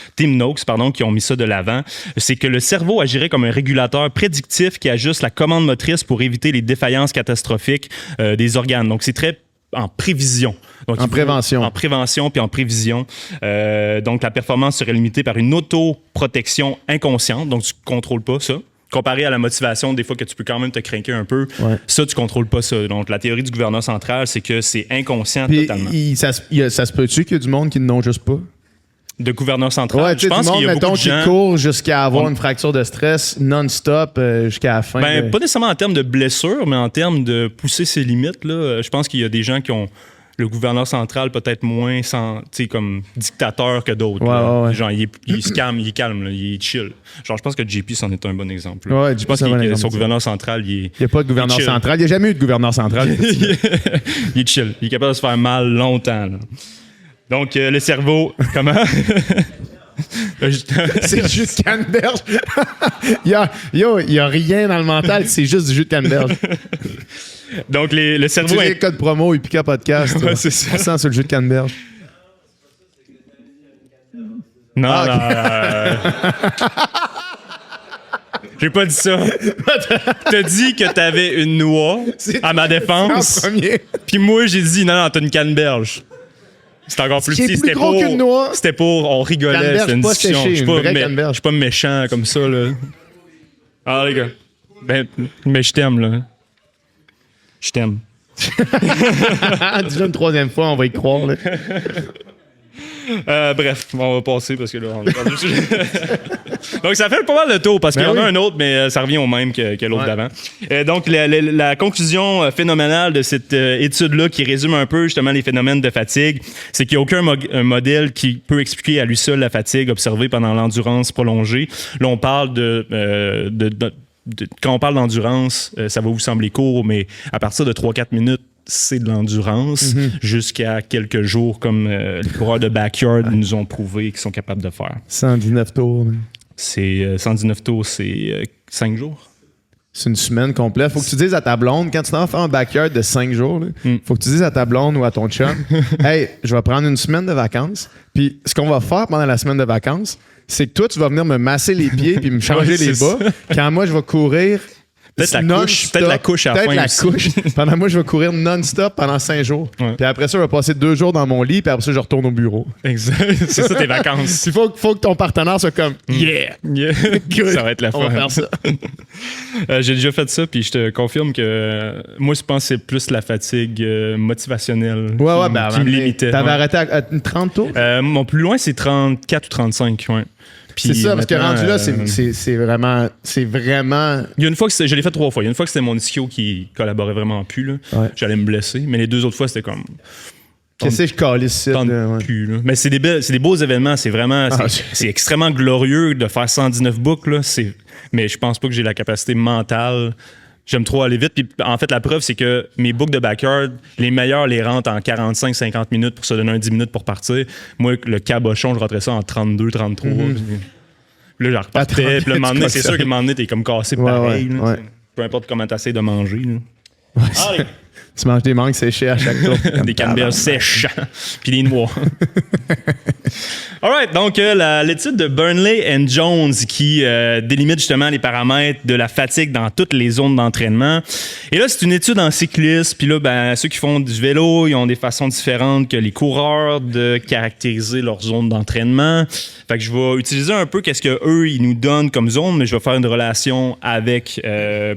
Speaker 3: qui ont mis ça de l'avant. C'est que le cerveau agirait comme un régulateur prédictif qui ajuste la commande motrice pour éviter les défaillances catastrophiques des organes. Donc, c'est très en prévision. Donc,
Speaker 1: En prévention.
Speaker 3: En prévention puis en prévision. Donc, la performance serait limitée par une autoprotection inconsciente. Donc, tu ne contrôles pas ça. Comparé à la motivation, des fois que tu peux quand même te craquer un peu,
Speaker 1: Ouais.
Speaker 3: ça, tu contrôles pas ça. Donc, la théorie du gouverneur central, c'est que c'est inconscient
Speaker 1: Puis
Speaker 3: totalement.
Speaker 1: ça se peut-tu qu'il y a du monde qui n'ont juste pas?
Speaker 3: De gouverneur central,
Speaker 1: Ouais, tu
Speaker 3: je
Speaker 1: sais,
Speaker 3: pense
Speaker 1: du
Speaker 3: qu'il
Speaker 1: monde,
Speaker 3: y a beaucoup
Speaker 1: mettons,
Speaker 3: de gens...
Speaker 1: qui court jusqu'à avoir une fracture de stress non-stop jusqu'à la fin.
Speaker 3: Ben,
Speaker 1: là.
Speaker 3: pas nécessairement en termes de blessure, mais en termes de pousser ses limites. Là, je pense qu'il y a des gens qui ont le gouverneur central peut-être moins comme dictateur que d'autres.
Speaker 1: Ouais.
Speaker 3: Genre, il se calme, il est calme, là, il est chill. Genre, je pense que JP, c'en est un bon exemple.
Speaker 1: Ouais,
Speaker 3: je pense que son gouverneur central, il
Speaker 1: n'y a pas de gouverneur central. Il n'y a jamais eu de gouverneur central.
Speaker 3: Il est chill. Il est capable de se faire mal longtemps. Là. Donc, le cerveau, comment?
Speaker 1: C'est le jus de canneberge. Il y a rien dans le mental, c'est juste du jus de canneberge.
Speaker 3: Donc, le cerveau...
Speaker 1: Tu le code promo Upika Podcast.
Speaker 3: Ouais, c'est ça.
Speaker 1: Ça sur le jus de canneberge.
Speaker 3: Non, j'ai pas dit ça. T'as dit que t'avais une noix à ma défense. Puis moi, j'ai dit, non, t'as une canneberge. C'est encore plus petit. C'était pour... On rigolait, c'était une discussion. Je suis pas méchant comme ça, là. Ah, les gars. Ben, mais je t'aime, là. Je t'aime.
Speaker 1: Déjà une troisième fois, on va y croire, là.
Speaker 3: Bref, on va passer parce que là, on est perdu le sujet. Donc, ça fait pas mal de tour parce qu'il y en a un autre, mais ça revient au même que l'autre d'avant. Donc, la conclusion phénoménale de cette étude-là qui résume un peu justement les phénomènes de fatigue, c'est qu'il n'y a aucun modèle qui peut expliquer à lui seul la fatigue observée pendant l'endurance prolongée. Là, on parle quand on parle d'endurance, ça va vous sembler court, mais à partir de 3-4 minutes, c'est de l'endurance jusqu'à quelques jours, comme les coureurs de backyard nous ont prouvé qu'ils sont capables de faire.
Speaker 1: 119 tours.
Speaker 3: C'est 119 tours, c'est 5 jours.
Speaker 1: C'est une semaine complète. Faut que tu dises à ta blonde, quand tu t'en fais un backyard de 5 jours, faut que tu dises à ta blonde ou à ton chum, hey, je vais prendre une semaine de vacances. Puis ce qu'on va faire pendant la semaine de vacances, c'est que toi, tu vas venir me masser les pieds puis me changer les bas. Quand moi, je vais courir.
Speaker 3: Peut-être la couche à la fin.
Speaker 1: Peut-être la couche. Pendant moi, je vais courir non-stop pendant 5 jours. Ouais. Puis après ça, je vais passer 2 jours dans mon lit, puis après ça, je retourne au bureau.
Speaker 3: Exact. C'est ça tes vacances.
Speaker 1: Il faut que ton partenaire soit comme Yeah!
Speaker 3: Ça va être la fin.
Speaker 1: On va faire ça.
Speaker 3: J'ai déjà fait ça, puis je te confirme que moi, je pense que c'est plus la fatigue motivationnelle qui me limitait.
Speaker 1: T'avais arrêté à 30 tours?
Speaker 3: Mon plus loin, c'est 34 ou 35, ouais.
Speaker 1: C'est ça, parce que rendu là, c'est vraiment...
Speaker 3: Il y a une fois que je l'ai fait 3 fois. Il y a une fois que c'était mon ischio qui collaborait vraiment plus. Là. Ouais. J'allais me blesser. Mais les 2 autres fois, c'était comme...
Speaker 1: Qu'est-ce que je calisse ici?
Speaker 3: Plus, là. Mais c'est des beaux événements. C'est vraiment... C'est extrêmement glorieux de faire 119 boucles. Là. Mais je pense pas que j'ai la capacité mentale... J'aime trop aller vite. Puis en fait, la preuve, c'est que mes boucles de backyard, les meilleurs les rentrent en 45-50 minutes pour se donner un 10 minutes pour partir. Moi, le cabochon, je rentrais ça en 32-33. Puis là, je repartais. Puis là, c'est sûr que le moment donné, t'es comme cassé pareil. Là, peu importe comment t'essayes de manger. Là.
Speaker 1: Allez. Tu manges des mangues séchées à chaque tour.
Speaker 3: Des canneberges sèches. Puis des noix. All right, donc l'étude de Burnley and Jones qui délimite justement les paramètres de la fatigue dans toutes les zones d'entraînement. Et là, c'est une étude en cyclisme. Puis là, ceux qui font du vélo, ils ont des façons différentes que les coureurs de caractériser leur zone d'entraînement. Fait que je vais utiliser un peu qu'est-ce qu'eux, ils nous donnent comme zone, mais je vais faire une relation avec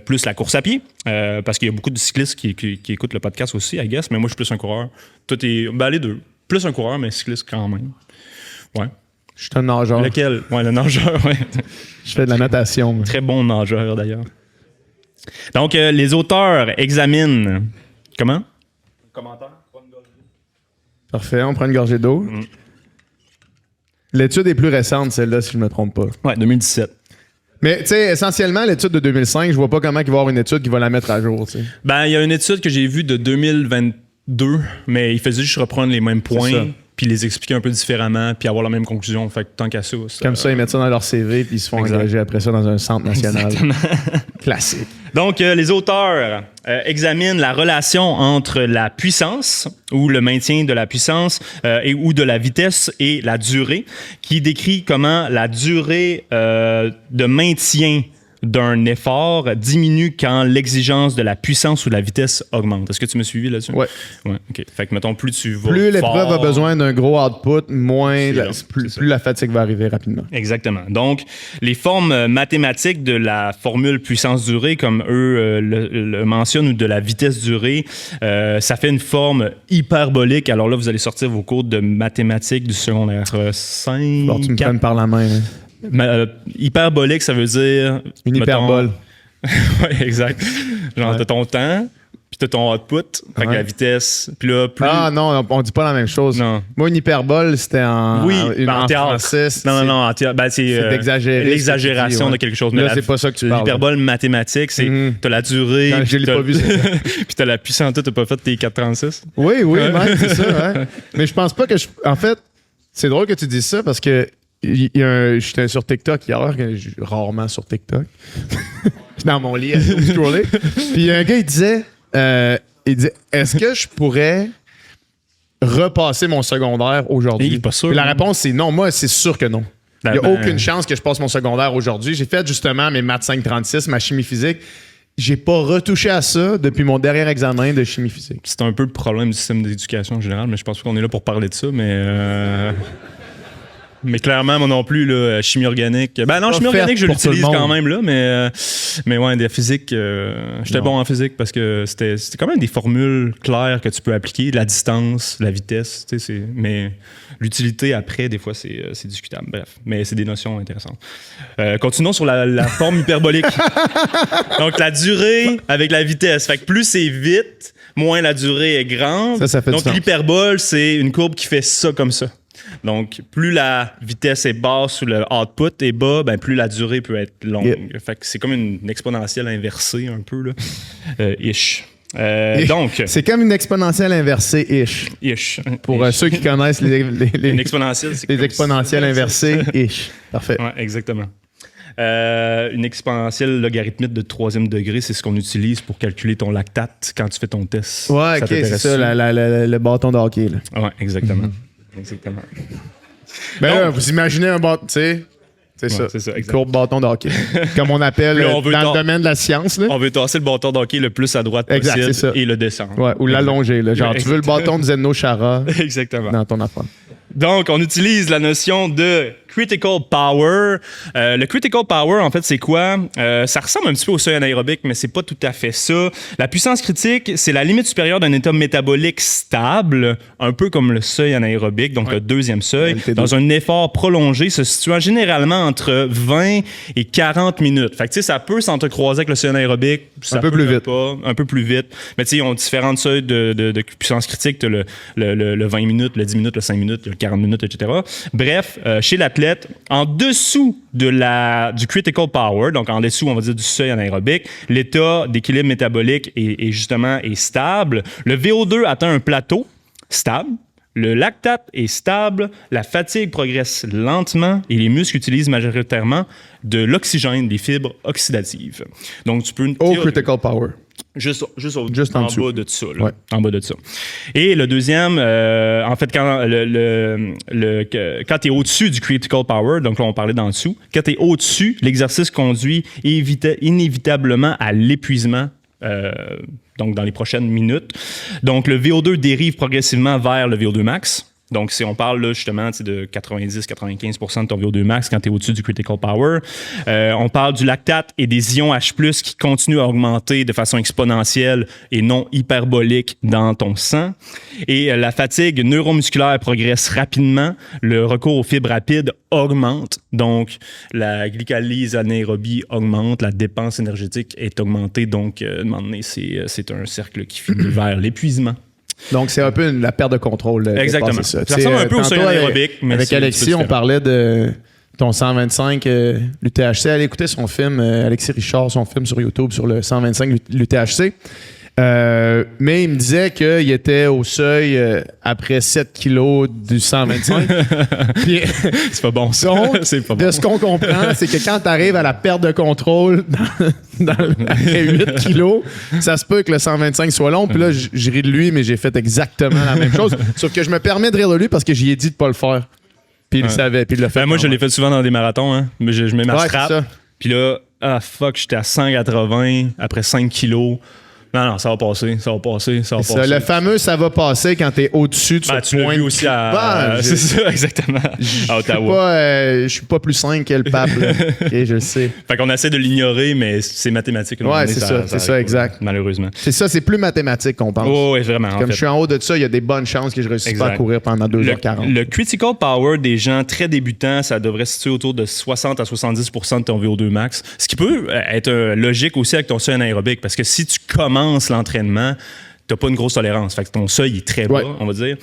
Speaker 3: plus la course à pied. Parce qu'il y a beaucoup de cyclistes qui écoutent le podcast aussi, I guess, mais moi, je suis plus un coureur. Toi, les deux. Plus un coureur, mais cycliste quand même. Ouais.
Speaker 1: Je suis un nageur.
Speaker 3: Lequel? Ouais, le nageur, ouais.
Speaker 1: Je fais de la natation. Ouais.
Speaker 3: Très bon nageur, d'ailleurs. Donc, les auteurs examinent... Comment? Commentaire?
Speaker 1: Parfait, on prend une gorgée d'eau. L'étude est plus récente, celle-là, si je ne me trompe pas.
Speaker 3: Ouais, 2017.
Speaker 1: Mais, tu sais, essentiellement, l'étude de 2005, je vois pas comment il va y avoir une étude qui va la mettre à jour, tu sais.
Speaker 3: Il y a une étude que j'ai vue de 2022, mais il faisait juste reprendre les mêmes points, puis les expliquer un peu différemment, puis avoir la même conclusion. Fait que tant qu'à ça...
Speaker 1: Comme ça, ils mettent ça dans leur CV, puis ils se font engager après ça dans un centre national.
Speaker 3: Exactement.
Speaker 1: Classique.
Speaker 3: Donc, les auteurs examinent la relation entre la puissance ou le maintien de la puissance ou de la vitesse et la durée, qui décrit comment la durée de maintien d'un effort diminue quand l'exigence de la puissance ou de la vitesse augmente. Est-ce que tu m'as suivi là-dessus?
Speaker 1: Oui.
Speaker 3: Ouais, OK. Fait que, mettons, plus tu vas
Speaker 1: plus l'épreuve
Speaker 3: fort,
Speaker 1: a besoin d'un gros output, plus la fatigue va arriver rapidement.
Speaker 3: Exactement. Donc, les formes mathématiques de la formule puissance-durée, comme eux le mentionnent, ou de la vitesse-durée, ça fait une forme hyperbolique. Alors là, vous allez sortir vos cours de mathématiques du secondaire 5.
Speaker 1: Alors, tu me prennes par la main. Hein.
Speaker 3: Hyperbolique, ça veut dire...
Speaker 1: Une hyperbole.
Speaker 3: Oui, exact. Genre, t'as ton temps, puis t'as ton output, fait que la vitesse. Puis là, plus.
Speaker 1: Ah non, on dit pas la même chose.
Speaker 3: Non.
Speaker 1: Moi, une hyperbole, c'était en
Speaker 3: théâtre.
Speaker 1: français.
Speaker 3: Non, en théâtre. Ben, c'est
Speaker 1: d'exagérer.
Speaker 3: l'exagération de quelque chose.
Speaker 1: Là, c'est pas ça que tu parles.
Speaker 3: L'hyperbole mathématique, c'est t'as la durée.
Speaker 1: Je l'ai pas vu.
Speaker 3: Puis t'as la puissance. T'as pas fait tes 4,36?
Speaker 1: Oui, même, c'est ça. Ouais. Mais je pense pas que En fait, c'est drôle que tu dises ça parce que j'étais sur TikTok hier, rarement sur TikTok. Dans mon lit, à scroller. Puis un gars, il disait, est-ce que je pourrais repasser mon secondaire aujourd'hui?
Speaker 3: Pas sûr.
Speaker 1: Puis la réponse, c'est non. Moi, c'est sûr que non. Il n'y a aucune chance que je passe mon secondaire aujourd'hui. J'ai fait justement mes maths 536, ma chimie physique. J'ai pas retouché à ça depuis mon dernier examen de chimie physique.
Speaker 3: C'est un peu le problème du système d'éducation en général, mais je pense qu'on est là pour parler de ça, mais clairement, moi non plus, là, chimie organique. Ben non, chimie organique, je l'utilise quand même, là, mais ouais, la physique, j'étais bon en physique parce que c'était quand même des formules claires que tu peux appliquer, la distance, la vitesse, tu sais, mais l'utilité après, des fois, c'est discutable. Bref, mais c'est des notions intéressantes. Continuons sur la forme hyperbolique. Donc, la durée avec la vitesse. Fait que plus c'est vite, moins la durée est grande.
Speaker 1: Ça fait
Speaker 3: donc,
Speaker 1: du sens.
Speaker 3: l'hyperbole, c'est une courbe qui fait ça comme ça. Donc, plus la vitesse est basse ou le output est bas, ben plus la durée peut être longue.
Speaker 1: Yep.
Speaker 3: Fait que c'est comme une exponentielle inversée un peu, là. Ish. Donc...
Speaker 1: C'est comme une exponentielle inversée,
Speaker 3: Ish.
Speaker 1: Pour ceux qui connaissent
Speaker 3: une exponentielle, c'est
Speaker 1: les exponentielles inversées, Parfait.
Speaker 3: Ouais, exactement. Une exponentielle logarithmique de 3e degré, c'est ce qu'on utilise pour calculer ton lactate quand tu fais ton test.
Speaker 1: Ouais, ok, c'est ça, le bâton de hockey. Là.
Speaker 3: Ouais, exactement. Exactement.
Speaker 1: Ben là, vous imaginez un bâton, tu sais, c'est ça.
Speaker 3: C'est ça, exact.
Speaker 1: Courbe bâton de hockey. Comme on appelle
Speaker 3: Là,
Speaker 1: dans le domaine de la science. Là.
Speaker 3: On veut tasser le bâton d'hockey le plus à droite
Speaker 1: Exact,
Speaker 3: possible
Speaker 1: c'est ça.
Speaker 3: et le descendre.
Speaker 1: Ouais, ou l'allonger. Là, genre, tu veux le bâton de Zeno Chara
Speaker 3: Exactement.
Speaker 1: dans ton affaire.
Speaker 3: Donc, on utilise la notion de critical power. Le critical power, en fait, c'est quoi? Ça ressemble un petit peu au seuil anaérobique, mais c'est pas tout à fait ça. La puissance critique, c'est la limite supérieure d'un état métabolique stable, un peu comme le seuil anaérobique, donc le deuxième seuil, dans un effort prolongé se situant généralement entre 20 et 40 minutes. Fait que, tu sais, ça peut s'entrecroiser avec le seuil anaérobique.
Speaker 1: Un peu plus vite.
Speaker 3: Un peu plus vite. Mais tu sais, ils ont différents seuils de puissance critique. Tu as le 20 minutes, le 10 minutes, le 5 minutes, le 40 minutes, etc. Bref, chez l'athlète, en dessous du critical power, donc en dessous, on va dire, du seuil anaérobique, l'état d'équilibre métabolique est stable. Le VO2 atteint un plateau stable. Le lactate est stable, la fatigue progresse lentement et les muscles utilisent majoritairement de l'oxygène, des fibres oxydatives. Donc, tu peux...
Speaker 1: Au critical power.
Speaker 3: Juste
Speaker 1: en
Speaker 3: en
Speaker 1: dessous.
Speaker 3: bas de ça. Là.
Speaker 1: Ouais.
Speaker 3: En bas de ça. Et le deuxième, en fait, quand tu es au-dessus du critical power, donc là, on parlait d'en dessous, quand tu es au-dessus, l'exercice conduit inévitablement à l'épuisement. Donc, dans les prochaines minutes. Donc, le VO2 dérive progressivement vers le VO2 max. Donc, si on parle là, justement de 90-95% de ton VO2 max quand tu es au-dessus du critical power. On parle du lactate et des ions H+, qui continuent à augmenter de façon exponentielle et non hyperbolique dans ton sang. Et la fatigue neuromusculaire progresse rapidement. Le recours aux fibres rapides augmente. Donc, la glycalyse anaérobie augmente. La dépense énergétique est augmentée. Donc, à un moment donné, c'est un cercle qui finit vers l'épuisement.
Speaker 1: Donc, c'est un peu la perte de contrôle.
Speaker 3: Exactement.
Speaker 1: Ça
Speaker 3: ressemble un peu au seuil anaérobique. Mais
Speaker 1: avec Alexis, on parlait de ton 125 l'UTHC. Allez écouter son film, Alexis Richard, son film sur YouTube sur le 125 l'UTHC. Mais il me disait qu'il était au seuil après 7 kilos du 125. Puis,
Speaker 3: c'est pas bon, ça.
Speaker 1: Donc,
Speaker 3: c'est pas bon.
Speaker 1: De ce qu'on comprend, c'est que quand tu arrives à la perte de contrôle après 8 kilos, ça se peut que le 125 soit long. Puis là, je ris de lui, mais j'ai fait exactement la même chose. Sauf que je me permets de rire de lui parce que j'y ai dit de pas le faire. Puis il le savait, puis il l'a fait.
Speaker 3: Moi, je l'ai fait souvent dans des marathons. Hein. Mais je mets ma strap. Puis là, j'étais à 180 après 5 kilos. Non, ça va passer.
Speaker 1: Le fameux « ça va passer » quand t'es au-dessus de ce point.
Speaker 3: Tu l'as vu aussi c'est ça, exactement. À Ottawa.
Speaker 1: Je suis pas plus 5 que le pape. Okay, je le sais.
Speaker 3: Fait qu'on essaie de l'ignorer, mais c'est mathématique.
Speaker 1: Ouais, c'est ça, exact.
Speaker 3: Malheureusement.
Speaker 1: C'est plus mathématique qu'on pense.
Speaker 3: Oh, oui, vraiment.
Speaker 1: Comme je suis en haut de ça, il y a des bonnes chances que je réussisse pas à courir pendant 2h40.
Speaker 3: Le critical power des gens très débutants, ça devrait se situer autour de 60 à 70% de ton VO2 max. Ce qui peut être logique aussi avec ton seuil anaérobique, parce que si tu commences commences l'entraînement, t'as pas une grosse tolérance. Fait que ton seuil est très bas, on va dire.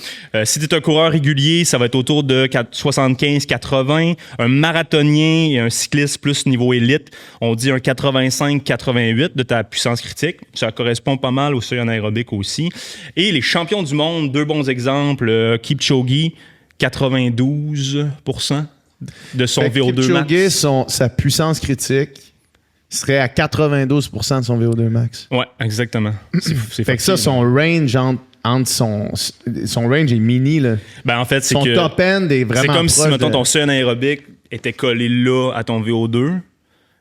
Speaker 3: Si t'es un coureur régulier, ça va être autour de 75-80. Un marathonien et un cycliste plus niveau élite, on dit un 85-88 de ta puissance critique. Ça correspond pas mal au seuil anaérobique aussi. Et les champions du monde, 2 bons exemples. Kipchoge, 92% de son VO2 max.
Speaker 1: Kipchoge, sa puissance critique serait à 92% de son VO2 max.
Speaker 3: Ouais, exactement. C'est
Speaker 1: fait que ça, son range entre son range est mini. Là.
Speaker 3: Ben en fait, c'est
Speaker 1: son
Speaker 3: que
Speaker 1: top end est vraiment
Speaker 3: c'est comme si, mettons,
Speaker 1: de...
Speaker 3: ton seuil anaérobique était collé là à ton VO2,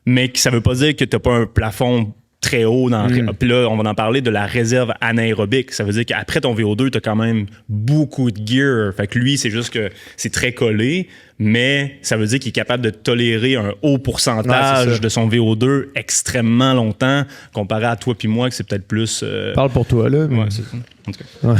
Speaker 3: mais ça veut pas dire que t'as pas un plafond très haut. Puis là, on va en parler de la réserve anaérobique. Ça veut dire qu'après ton VO2, t'as quand même beaucoup de gear. Fait que lui, c'est juste que c'est très collé, mais ça veut dire qu'il est capable de tolérer un haut pourcentage de son VO2 extrêmement longtemps, comparé à toi puis moi, que c'est peut-être plus...
Speaker 1: Parle pour toi, là. Mais...
Speaker 3: Ouais, c'est ça. En tout cas. Ouais.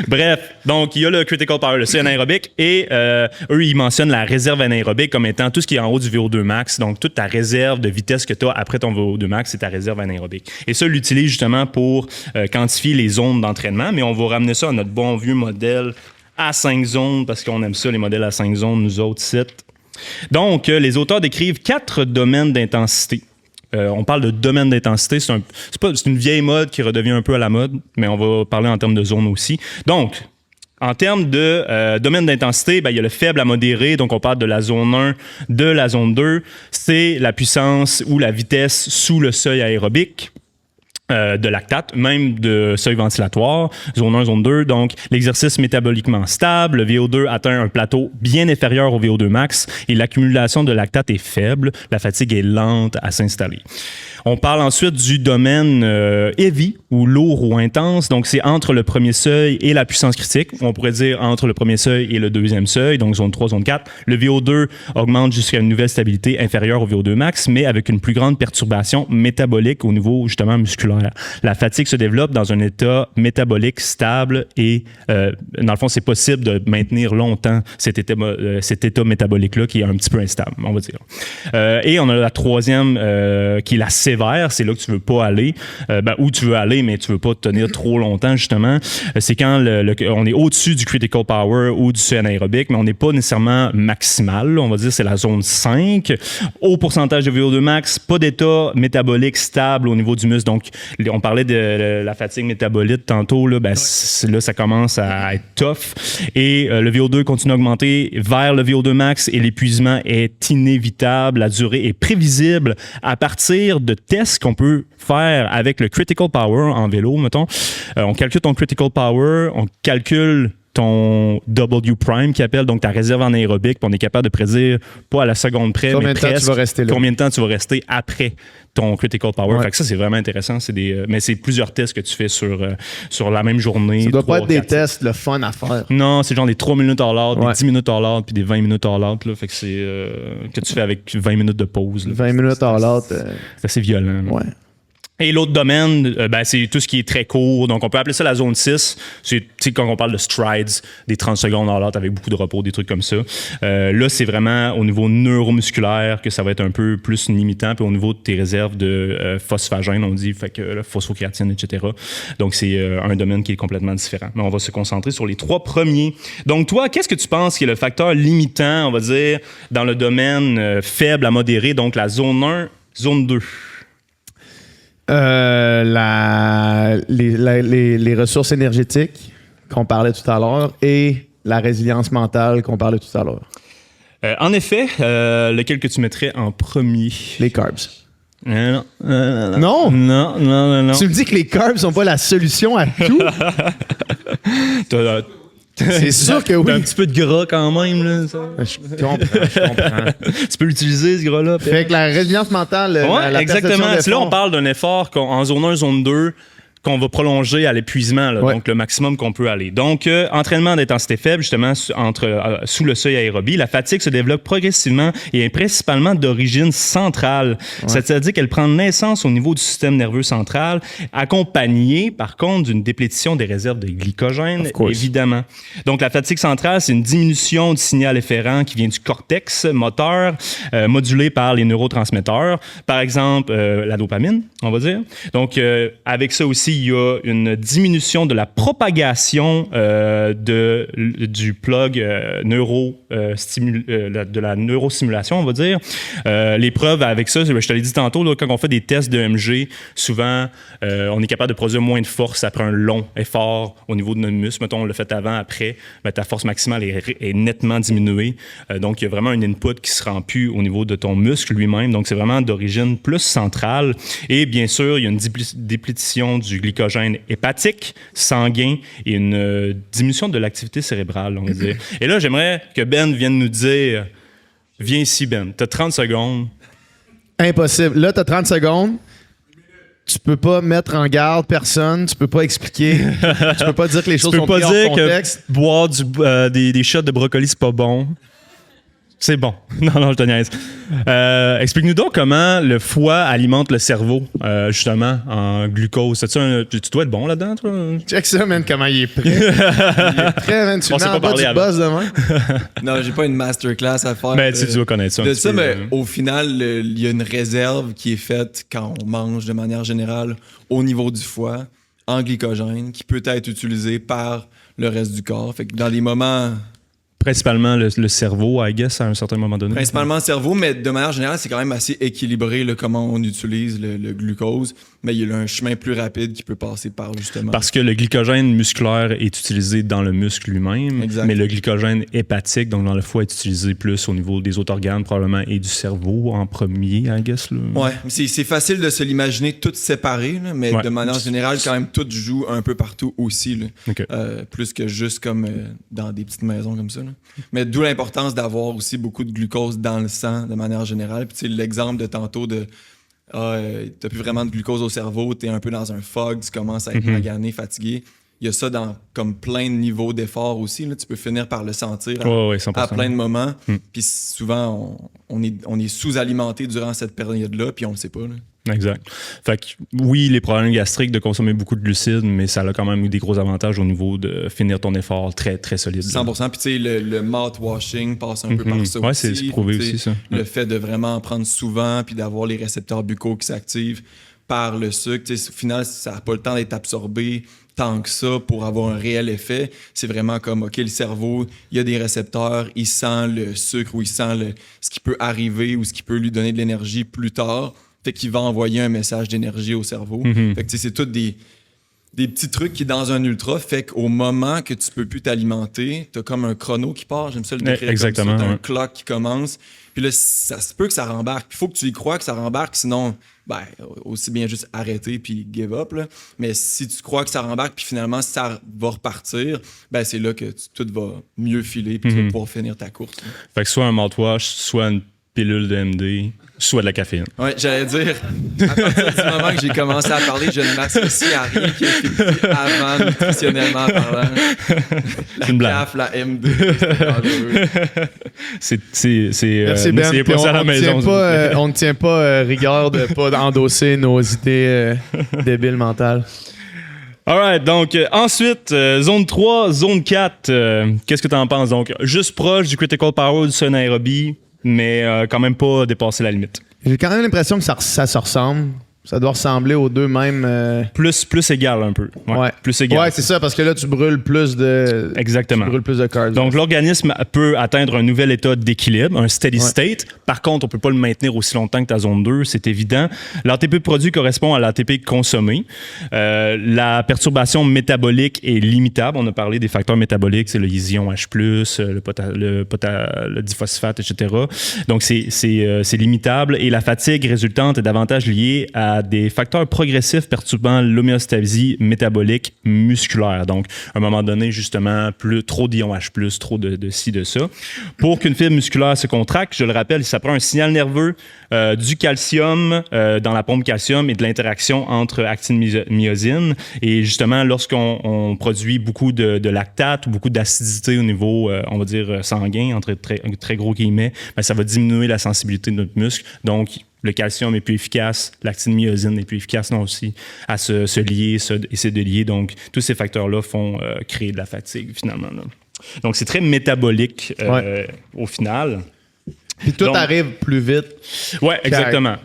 Speaker 3: Bref, donc il y a le critical power, le seuil anaérobique, et eux, ils mentionnent la réserve anaérobique comme étant tout ce qui est en haut du VO2 max. Donc, toute ta réserve de vitesse que tu as après ton VO2 max, c'est ta réserve anaérobique. Et ça, l'utilise justement pour quantifier les zones d'entraînement, mais on va ramener ça à notre bon vieux modèle à 5 zones, parce qu'on aime ça, les modèles à 5 zones, nous autres sites. Donc, les auteurs décrivent 4 domaines d'intensité. On parle de domaine d'intensité. C'est une vieille mode qui redevient un peu à la mode, mais on va parler en termes de zone aussi. Donc, en termes de domaine d'intensité, ben, il y a le faible à modéré. Donc, on parle de la zone 1, de la zone 2. C'est la puissance ou la vitesse sous le seuil aérobique. De lactate, même de seuil ventilatoire, zone 1, zone 2. Donc, l'exercice métaboliquement stable, le VO2 atteint un plateau bien inférieur au VO2 max et l'accumulation de lactate est faible. La fatigue est lente à s'installer. On parle ensuite du domaine heavy ou lourd ou intense. Donc, c'est entre le premier seuil et la puissance critique. On pourrait dire entre le premier seuil et le deuxième seuil, donc zone 3, zone 4. Le VO2 augmente jusqu'à une nouvelle stabilité inférieure au VO2 max, mais avec une plus grande perturbation métabolique au niveau justement musculaire. La fatigue se développe dans un état métabolique stable et, dans le fond, c'est possible de maintenir longtemps cet état métabolique-là qui est un petit peu instable, on va dire. Et on a la troisième qui est la sévère, c'est là que tu veux pas aller, où tu veux aller, mais tu veux pas te tenir trop longtemps, justement. C'est quand on est au-dessus du critical power ou du seuil anaérobique, mais on n'est pas nécessairement maximal. Là, on va dire c'est la zone 5. Haut pourcentage de VO2 max, pas d'état métabolique stable au niveau du muscle. Donc, on parlait de la fatigue métabolique tantôt. Là, là, ça commence à être tough. Et le VO2 continue à augmenter vers le VO2 max et l'épuisement est inévitable. La durée est prévisible à partir de tests qu'on peut faire avec le critical power en vélo, mettons. On calcule ton critical power, on calcule ton W prime qui appelle, donc ta réserve anaérobique, puis on est capable de prédire, pas à la seconde près, mais presque, combien de temps tu vas rester après ton critical power. Ouais. Fait que ça, c'est vraiment intéressant. Mais c'est plusieurs tests que tu fais sur la même journée.
Speaker 1: Ça doit pas être des tests le fun à faire.
Speaker 3: Non, c'est genre des 3 minutes all out, des 10 minutes all out, puis des 20 minutes all out. Là. Fait que c'est que tu fais avec 20 minutes de pause. Là.
Speaker 1: 20 minutes all out.
Speaker 3: C'est assez violent.
Speaker 1: Ouais.
Speaker 3: Et l'autre domaine, c'est tout ce qui est très court. Donc, on peut appeler ça la zone 6. C'est quand on parle de strides, des 30 secondes en l'autre avec beaucoup de repos, des trucs comme ça. Là, c'est vraiment au niveau neuromusculaire que ça va être un peu plus limitant. Puis au niveau de tes réserves de phosphagène, on dit, fait que la phosphocréatine, etc. Donc, c'est un domaine qui est complètement différent. Mais on va se concentrer sur les 3 premiers. Donc, toi, qu'est-ce que tu penses qui est le facteur limitant, on va dire, dans le domaine faible à modéré, donc la zone 1, zone 2?
Speaker 1: Les ressources énergétiques qu'on parlait tout à l'heure et la résilience mentale qu'on parlait tout à l'heure.
Speaker 3: En effet, lequel que tu mettrais en premier?
Speaker 1: Les carbs.
Speaker 3: Non.
Speaker 1: Non?
Speaker 3: Non.
Speaker 1: Tu me dis que les carbs sont pas la solution à tout? C'est sûr que oui.
Speaker 3: T'as un petit peu de gras quand même. Là, ça.
Speaker 1: Je comprends.
Speaker 3: Tu peux l'utiliser, ce gras-là.
Speaker 1: Fait que la résilience mentale, la
Speaker 3: exactement.
Speaker 1: perception d'effort.
Speaker 3: Là, on parle d'un effort en zone 1, zone 2, qu'on va prolonger à l'épuisement, là, donc le maximum qu'on peut aller. Donc, entraînement d'intensité faible, justement, sous le seuil aérobie, la fatigue se développe progressivement et est principalement d'origine centrale. C'est-à-dire qu'elle prend naissance au niveau du système nerveux central, accompagnée, par contre, d'une déplétion des réserves de glycogène, évidemment. Donc, la fatigue centrale, c'est une diminution du signal efférent qui vient du cortex moteur, modulé par les neurotransmetteurs. Par exemple, la dopamine, on va dire. Donc, avec ça aussi, il y a une diminution de la propagation du plug de la neurostimulation, on va dire. Les preuves avec ça, je te l'ai dit tantôt, là, quand on fait des tests de EMG, souvent, on est capable de produire moins de force après un long effort au niveau de notre muscle. Mettons, on l'a fait avant, après, ta force maximale est nettement diminuée. Donc, il y a vraiment un input qui se rend plus au niveau de ton muscle lui-même. Donc, c'est vraiment d'origine plus centrale. Et bien sûr, il y a une déplétion du glycogène hépatique, sanguin et une diminution de l'activité cérébrale, on va dire. Et là, j'aimerais que Ben vienne nous dire... Viens ici, Ben. T'as 30 secondes.
Speaker 1: Impossible. Là, t'as 30 secondes. Tu peux pas mettre en garde personne. Tu peux pas expliquer. Tu peux pas dire que les choses sont prises hors contexte.
Speaker 3: Tu peux pas dire que boire des shots de brocoli, c'est pas bon. C'est bon. Non, je te niaise. Explique-nous donc comment le foie alimente le cerveau, justement, en glucose. Tu dois être bon là-dedans, toi?
Speaker 1: Check ça, man, comment il est prêt. Il est prêt, man. Tu mets en bas du boss demain.
Speaker 4: Non, j'ai pas une masterclass à faire.
Speaker 3: Mais tu dois connaître ça.
Speaker 4: De ça, mais au final, il y a une réserve qui est faite quand on mange de manière générale au niveau du foie, en glycogène, qui peut être utilisé par le reste du corps. Fait que dans les moments...
Speaker 3: Principalement le cerveau, I guess, à un certain moment donné.
Speaker 4: Principalement le cerveau, mais de manière générale, c'est quand même assez équilibré là, comment on utilise le glucose. Mais il y a un chemin plus rapide qui peut passer par justement...
Speaker 3: Parce que le glycogène musculaire est utilisé dans le muscle lui-même, mais le glycogène hépatique, donc dans le foie, est utilisé plus au niveau des autres organes probablement et du cerveau en premier, I guess. Là.
Speaker 4: Ouais, c'est facile de se l'imaginer toutes séparées, là, mais de manière générale, quand même, tout joue un peu partout aussi. Là. Okay. Plus que juste comme dans des petites maisons comme ça. Là. Mais d'où l'importance d'avoir aussi beaucoup de glucose dans le sang de manière générale. Puis l'exemple de tantôt de t'as plus vraiment de glucose au cerveau, t'es un peu dans un fog, tu commences à être magané, fatigué. Il y a ça dans comme plein de niveaux d'effort aussi. Là. Tu peux finir par le sentir à plein de moments. Puis souvent, on est sous-alimenté durant cette période-là, puis on le sait pas. Là.
Speaker 3: Exact. Fait que oui, les problèmes gastriques de consommer beaucoup de glucides, mais ça a quand même eu des gros avantages au niveau de finir ton effort très, très solide.
Speaker 4: 100%. Puis tu sais, le mouthwashing passe un peu par ça aussi.
Speaker 3: Ouais, c'est prouvé aussi, ça.
Speaker 4: Le fait de vraiment en prendre souvent, puis d'avoir les récepteurs buccaux qui s'activent par le sucre. Tu sais, au final, ça n'a pas le temps d'être absorbé tant que ça pour avoir un réel effet. C'est vraiment comme, OK, le cerveau, il y a des récepteurs, il sent le sucre ou il sent ce qui peut arriver ou ce qui peut lui donner de l'énergie plus tard. Fait qu'il va envoyer un message d'énergie au cerveau. Fait que c'est tous des petits trucs qui, dans un ultra, fait qu'au moment que tu peux plus t'alimenter, t'as comme un chrono qui part. J'aime ça le décrire.
Speaker 3: Exactement.
Speaker 4: Comme ça. T'as un clock qui commence. Puis là, ça se peut que ça rembarque. Il faut que tu y crois que ça rembarque, sinon, aussi bien juste arrêter puis give up. Là. Mais si tu crois que ça rembarque puis finalement, ça va repartir, c'est là que tout va mieux filer puis tu vas pouvoir finir ta course. Là.
Speaker 3: Fait que soit un mouthwash, soit une pilule de MD, soit de la caféine.
Speaker 4: Oui, j'allais dire, à partir du moment que j'ai commencé à parler, je ne m'associe à rien qui a été dit avant, nutritionnellement parlant. La
Speaker 3: une blague.
Speaker 4: CAF, la MD.
Speaker 1: Merci Ben, pas ça à la maison. On ne tient pas rigueur de ne pas endosser nos idées débiles mentales.
Speaker 3: Alright, donc ensuite, zone 3, zone 4, qu'est-ce que tu en penses? Donc, juste proche du critical power du seuil anaérobie, mais quand même pas dépasser la limite.
Speaker 1: J'ai quand même l'impression que ça se ressemble. Ça doit ressembler aux deux mêmes...
Speaker 3: Plus égal un peu. Ouais. Plus égal.
Speaker 1: Ouais, c'est ça, parce que là, tu brûles plus de...
Speaker 3: Exactement.
Speaker 1: Tu brûles plus de carbs.
Speaker 3: Donc, l'organisme peut atteindre un nouvel état d'équilibre, un steady state. Par contre, on peut pas le maintenir aussi longtemps que ta zone 2, c'est évident. L'ATP produit correspond à l'ATP consommé. La perturbation métabolique est limitable. On a parlé des facteurs métaboliques, c'est le ion H+, le diphosphate, etc. Donc, c'est limitable. Et la fatigue résultante est davantage liée à à des facteurs progressifs perturbant l'homéostasie métabolique musculaire. Donc, à un moment donné, justement, trop d'ion H+, trop de ci, de ça. Pour qu'une fibre musculaire se contracte, je le rappelle, ça prend un signal nerveux, du calcium dans la pompe calcium et de l'interaction entre actine-myosine. Et justement, lorsqu'on produit beaucoup de lactate ou beaucoup d'acidité au niveau, on va dire, sanguin, entre très gros guillemets, ben, ça va diminuer la sensibilité de notre muscle. Donc, le calcium est plus efficace, l'actine-myosine est plus efficace, non, aussi, à se lier, essayer de lier. Donc, tous ces facteurs-là font créer de la fatigue, finalement. Là. Donc, c'est très métabolique au final.
Speaker 1: Puis tout arrive plus vite.
Speaker 3: Oui, exactement.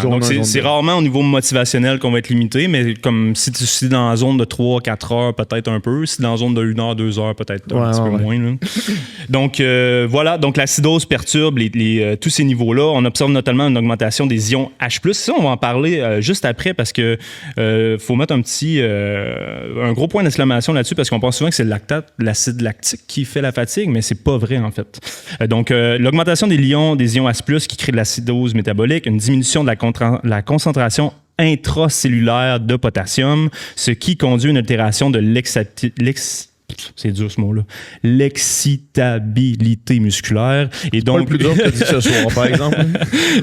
Speaker 3: Donc, c'est rarement au niveau motivationnel qu'on va être limité, mais comme si tu es dans la zone de 3-4 heures, peut-être un peu. Si dans la zone de 1 heure, 2 heures, peut-être un petit peu moins. Là. Donc, voilà. Donc, l'acidose perturbe tous ces niveaux-là. On observe notamment une augmentation des ions H+. Ça, on va en parler juste après parce que faut mettre un gros point d'exclamation là-dessus parce qu'on pense souvent que c'est le lactate, l'acide lactique qui fait la fatigue, mais c'est pas vrai, en fait. Donc, l'augmentation des ions H+, qui crée de l'acidose métabolique, une diminution de la concentration intracellulaire de potassium, ce qui conduit à une altération de c'est dur ce mot-là, l'excitabilité musculaire. Et donc,
Speaker 1: pas le plus dur que dit ce soir, par exemple.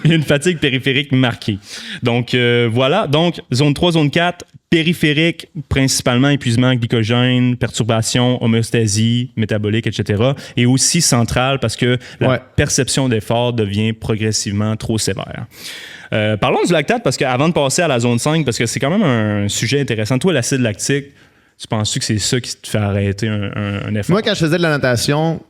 Speaker 3: Une fatigue périphérique marquée. Donc, voilà. Donc, zone 3, zone 4, périphérique, principalement épuisement glycogène, perturbation, homéostasie, métabolique, etc. Et aussi centrale parce que la perception d'effort devient progressivement trop sévère. Parlons du lactate parce qu'avant de passer à la zone 5, parce que c'est quand même un sujet intéressant. Toi, l'acide lactique, tu penses-tu que c'est ça qui te fait arrêter un effort?
Speaker 1: Moi, quand je faisais de la natation,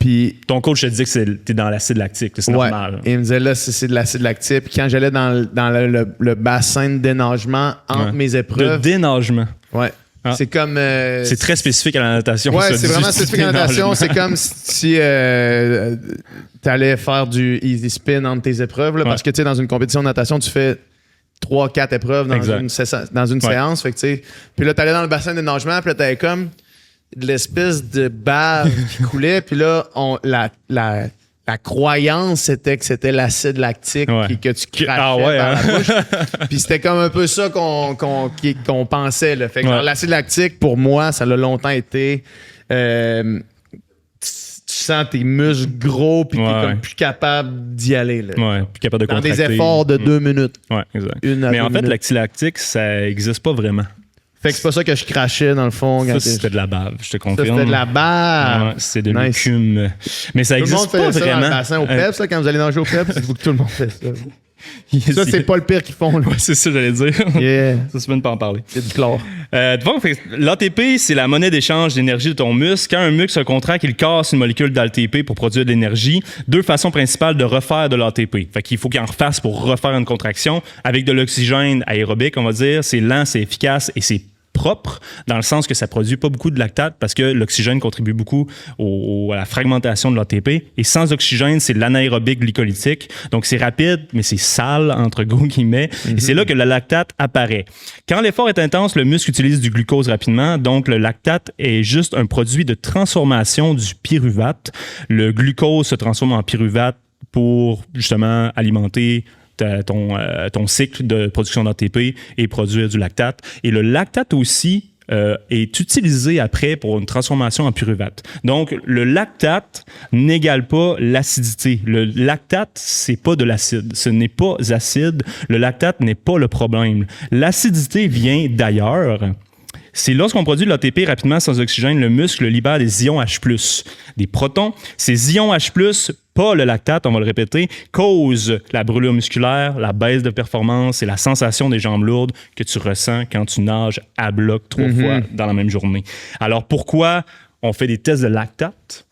Speaker 1: puis...
Speaker 3: Ton coach te dit que t'es dans l'acide lactique, c'est normal.
Speaker 1: Il me disait, là, c'est de l'acide lactique. Puis quand j'allais dans le bassin de dénagement entre mes épreuves...
Speaker 3: De dénagement?
Speaker 1: Ouais. Ah. C'est comme...
Speaker 3: c'est très spécifique à la natation.
Speaker 1: Ouais, c'est vraiment spécifique à la natation. C'est comme si tu allais faire du easy spin entre tes épreuves. Là, parce que, tu sais, dans une compétition de natation, tu fais 3-4 épreuves dans une séance. Fait que, tu sais, puis là, t'allais dans le bassin de nagement, puis là, t'avais comme de l'espèce de bave qui coulait. Puis là, la croyance, c'était que c'était l'acide lactique que tu crachais dans la bouche. Puis c'était comme un peu ça qu'on pensait. Là. Fait que l'acide lactique, pour moi, ça l'a longtemps été... tu sens tes muscles gros puis t'es comme plus capable d'y aller. Là.
Speaker 3: Ouais, plus capable de contracter.
Speaker 1: Dans des efforts de 2 minutes.
Speaker 3: Ouais, exact. Mais en fait, l'acide lactique, ça n'existe pas vraiment.
Speaker 1: Fait que c'est pas ça que je crachais dans le fond.
Speaker 3: Ça, c'était de la bave, je te confirme.
Speaker 1: Ça, c'était de la bave.
Speaker 3: Ouais, c'est de l'écume. Mais ça n'existe pas vraiment. Tout le monde fait ça dans le bassin au PEPS, là, quand vous allez nager au PEPS, dites-vous que tout le monde fait ça. Ça, c'est pas le pire qu'ils font. Là. Ouais, c'est ça que j'allais dire.
Speaker 1: Yeah.
Speaker 3: Ça, c'est bien de pas en parler.
Speaker 1: C'est du chlore.
Speaker 3: L'ATP, c'est la monnaie d'échange d'énergie de ton muscle. Quand un muscle se contracte, il casse une molécule d'ATP pour produire de l'énergie. 2 façons principales de refaire de l'ATP. Fait qu'il faut qu'il en refasse pour refaire une contraction. Avec de l'oxygène aérobique, on va dire. C'est lent, c'est efficace et c'est propre, dans le sens que ça produit pas beaucoup de lactate parce que l'oxygène contribue beaucoup à la fragmentation de l'ATP. Et sans oxygène, c'est l'anaérobique glycolytique. Donc, c'est rapide, mais c'est sale, entre gros guillemets. Et c'est là que le lactate apparaît. Quand l'effort est intense, le muscle utilise du glucose rapidement. Donc, le lactate est juste un produit de transformation du pyruvate. Le glucose se transforme en pyruvate pour, justement, alimenter ton cycle de production d'ATP et produire du lactate. Et le lactate aussi est utilisé après pour une transformation en pyruvate. Donc, le lactate n'égale pas l'acidité. Le lactate, c'est pas de l'acide. Ce n'est pas acide. Le lactate n'est pas le problème. L'acidité vient d'ailleurs. C'est lorsqu'on produit de l'ATP rapidement sans oxygène, le muscle libère des ions H+, des protons. Ces ions H+, pas le lactate, on va le répéter, causent la brûlure musculaire, la baisse de performance et la sensation des jambes lourdes que tu ressens quand tu nages à bloc 3 fois dans la même journée. Alors, pourquoi on fait des tests de lactate?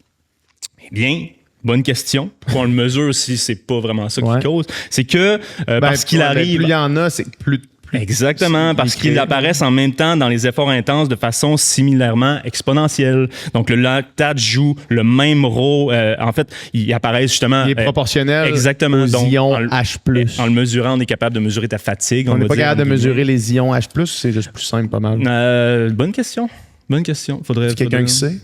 Speaker 3: Eh bien, bonne question. Pourquoi on le mesure si c'est pas vraiment ça qui cause? C'est que parce qu'il arrive...
Speaker 1: Plus il y en a, c'est plus...
Speaker 3: Exactement, parce qu'ils apparaissent en même temps dans les efforts intenses de façon similairement exponentielle. Donc, le lactate joue le même rôle. En fait, il apparaît justement...
Speaker 1: Il est proportionnel
Speaker 3: exactement,
Speaker 1: aux ions H+.
Speaker 3: En le mesurant, on est capable de mesurer ta fatigue.
Speaker 1: On n'est pas capable de mesurer les ions H+, c'est juste plus simple, pas mal.
Speaker 3: Bonne question. Bonne question. Faudrait
Speaker 1: quelqu'un qui sait?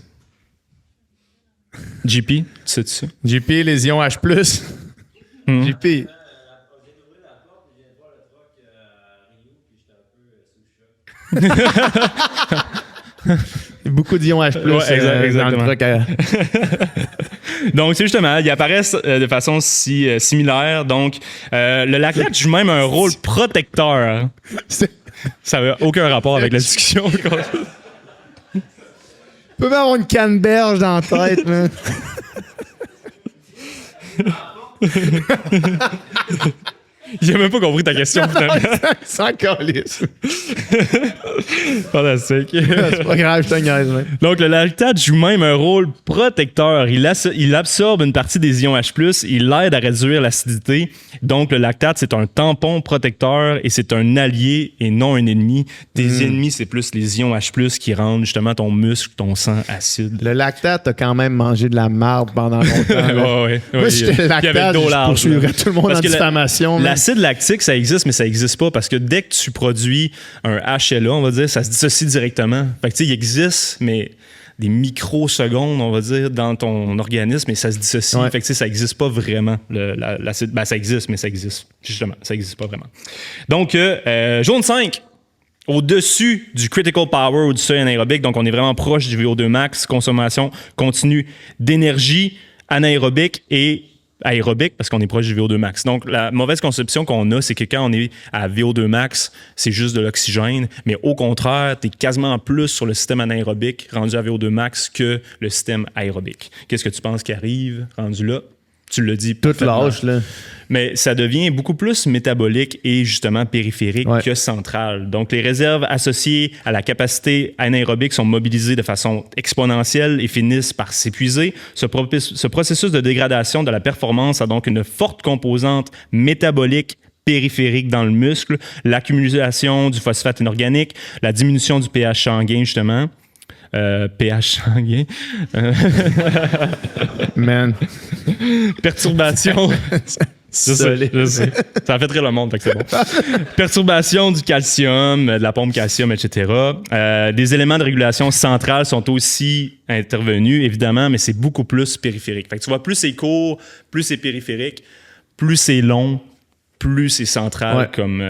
Speaker 3: JP, tu sais ça?
Speaker 1: JP, les ions H+. JP... Beaucoup d'ions H+,
Speaker 3: exactement.
Speaker 1: dans le truc.
Speaker 3: Donc, c'est justement, ils apparaissent de façon similaire. Donc, le lactate joue même un rôle protecteur. Ça n'a aucun rapport avec la discussion.
Speaker 1: Tu peux même avoir une canneberge dans la tête, man.
Speaker 3: J'ai même pas compris ta question, finalement.
Speaker 1: Sans calice.
Speaker 3: Fantastique.
Speaker 1: C'est pas grave, je te niaise, man.
Speaker 3: Donc, le lactate joue même un rôle protecteur. Il absorbe une partie des ions H+, il aide à réduire l'acidité. Donc, le lactate, c'est un tampon protecteur et c'est un allié et non un ennemi. Tes ennemis, c'est plus les ions H+, qui rendent justement ton muscle, ton sang acide.
Speaker 1: Le lactate, t'as quand même mangé de la marde pendant longtemps.
Speaker 3: ouais.
Speaker 1: Moi, si j'étais lactate, je poursuivrais tout le monde en diffamation.
Speaker 3: L'acide lactique, ça existe, mais ça n'existe pas parce que dès que tu produis un HLA, on va dire, ça se dissocie directement. Fait que tu sais, il existe, mais des microsecondes, on va dire, dans ton organisme, et ça se dissocie.
Speaker 1: Ouais.
Speaker 3: Fait que tu sais, ça n'existe pas vraiment. L'acide, ben, ça existe, mais ça existe. Justement, ça n'existe pas vraiment. Donc, jaune 5. Au-dessus du critical power ou du seuil anaérobique, donc on est vraiment proche du VO2 max, consommation continue d'énergie anaérobique et aérobique parce qu'on est proche du VO2 max. Donc, la mauvaise conception qu'on a, c'est que quand on est à VO2 max, c'est juste de l'oxygène, mais au contraire, tu es quasiment plus sur le système anaérobique rendu à VO2 max que le système aérobique. Qu'est-ce que tu penses qui arrive rendu là? Tu l'as dit.
Speaker 1: Toute lâche, là.
Speaker 3: Mais ça devient beaucoup plus métabolique et justement périphérique que central. Donc, les réserves associées à la capacité anaérobique sont mobilisées de façon exponentielle et finissent par s'épuiser. Ce processus de dégradation de la performance a donc une forte composante métabolique périphérique dans le muscle, l'accumulation du phosphate inorganique, la diminution du pH sanguin, justement. pH sanguin.
Speaker 1: Man.
Speaker 3: Perturbation. Je sais. Ça a fait rire le monde, fait que c'est bon. Perturbation du calcium, de la pompe calcium, etc. Des éléments de régulation centrale sont aussi intervenus, évidemment, mais c'est beaucoup plus périphérique. Fait que tu vois, plus c'est court, plus c'est périphérique, plus c'est long, plus c'est central comme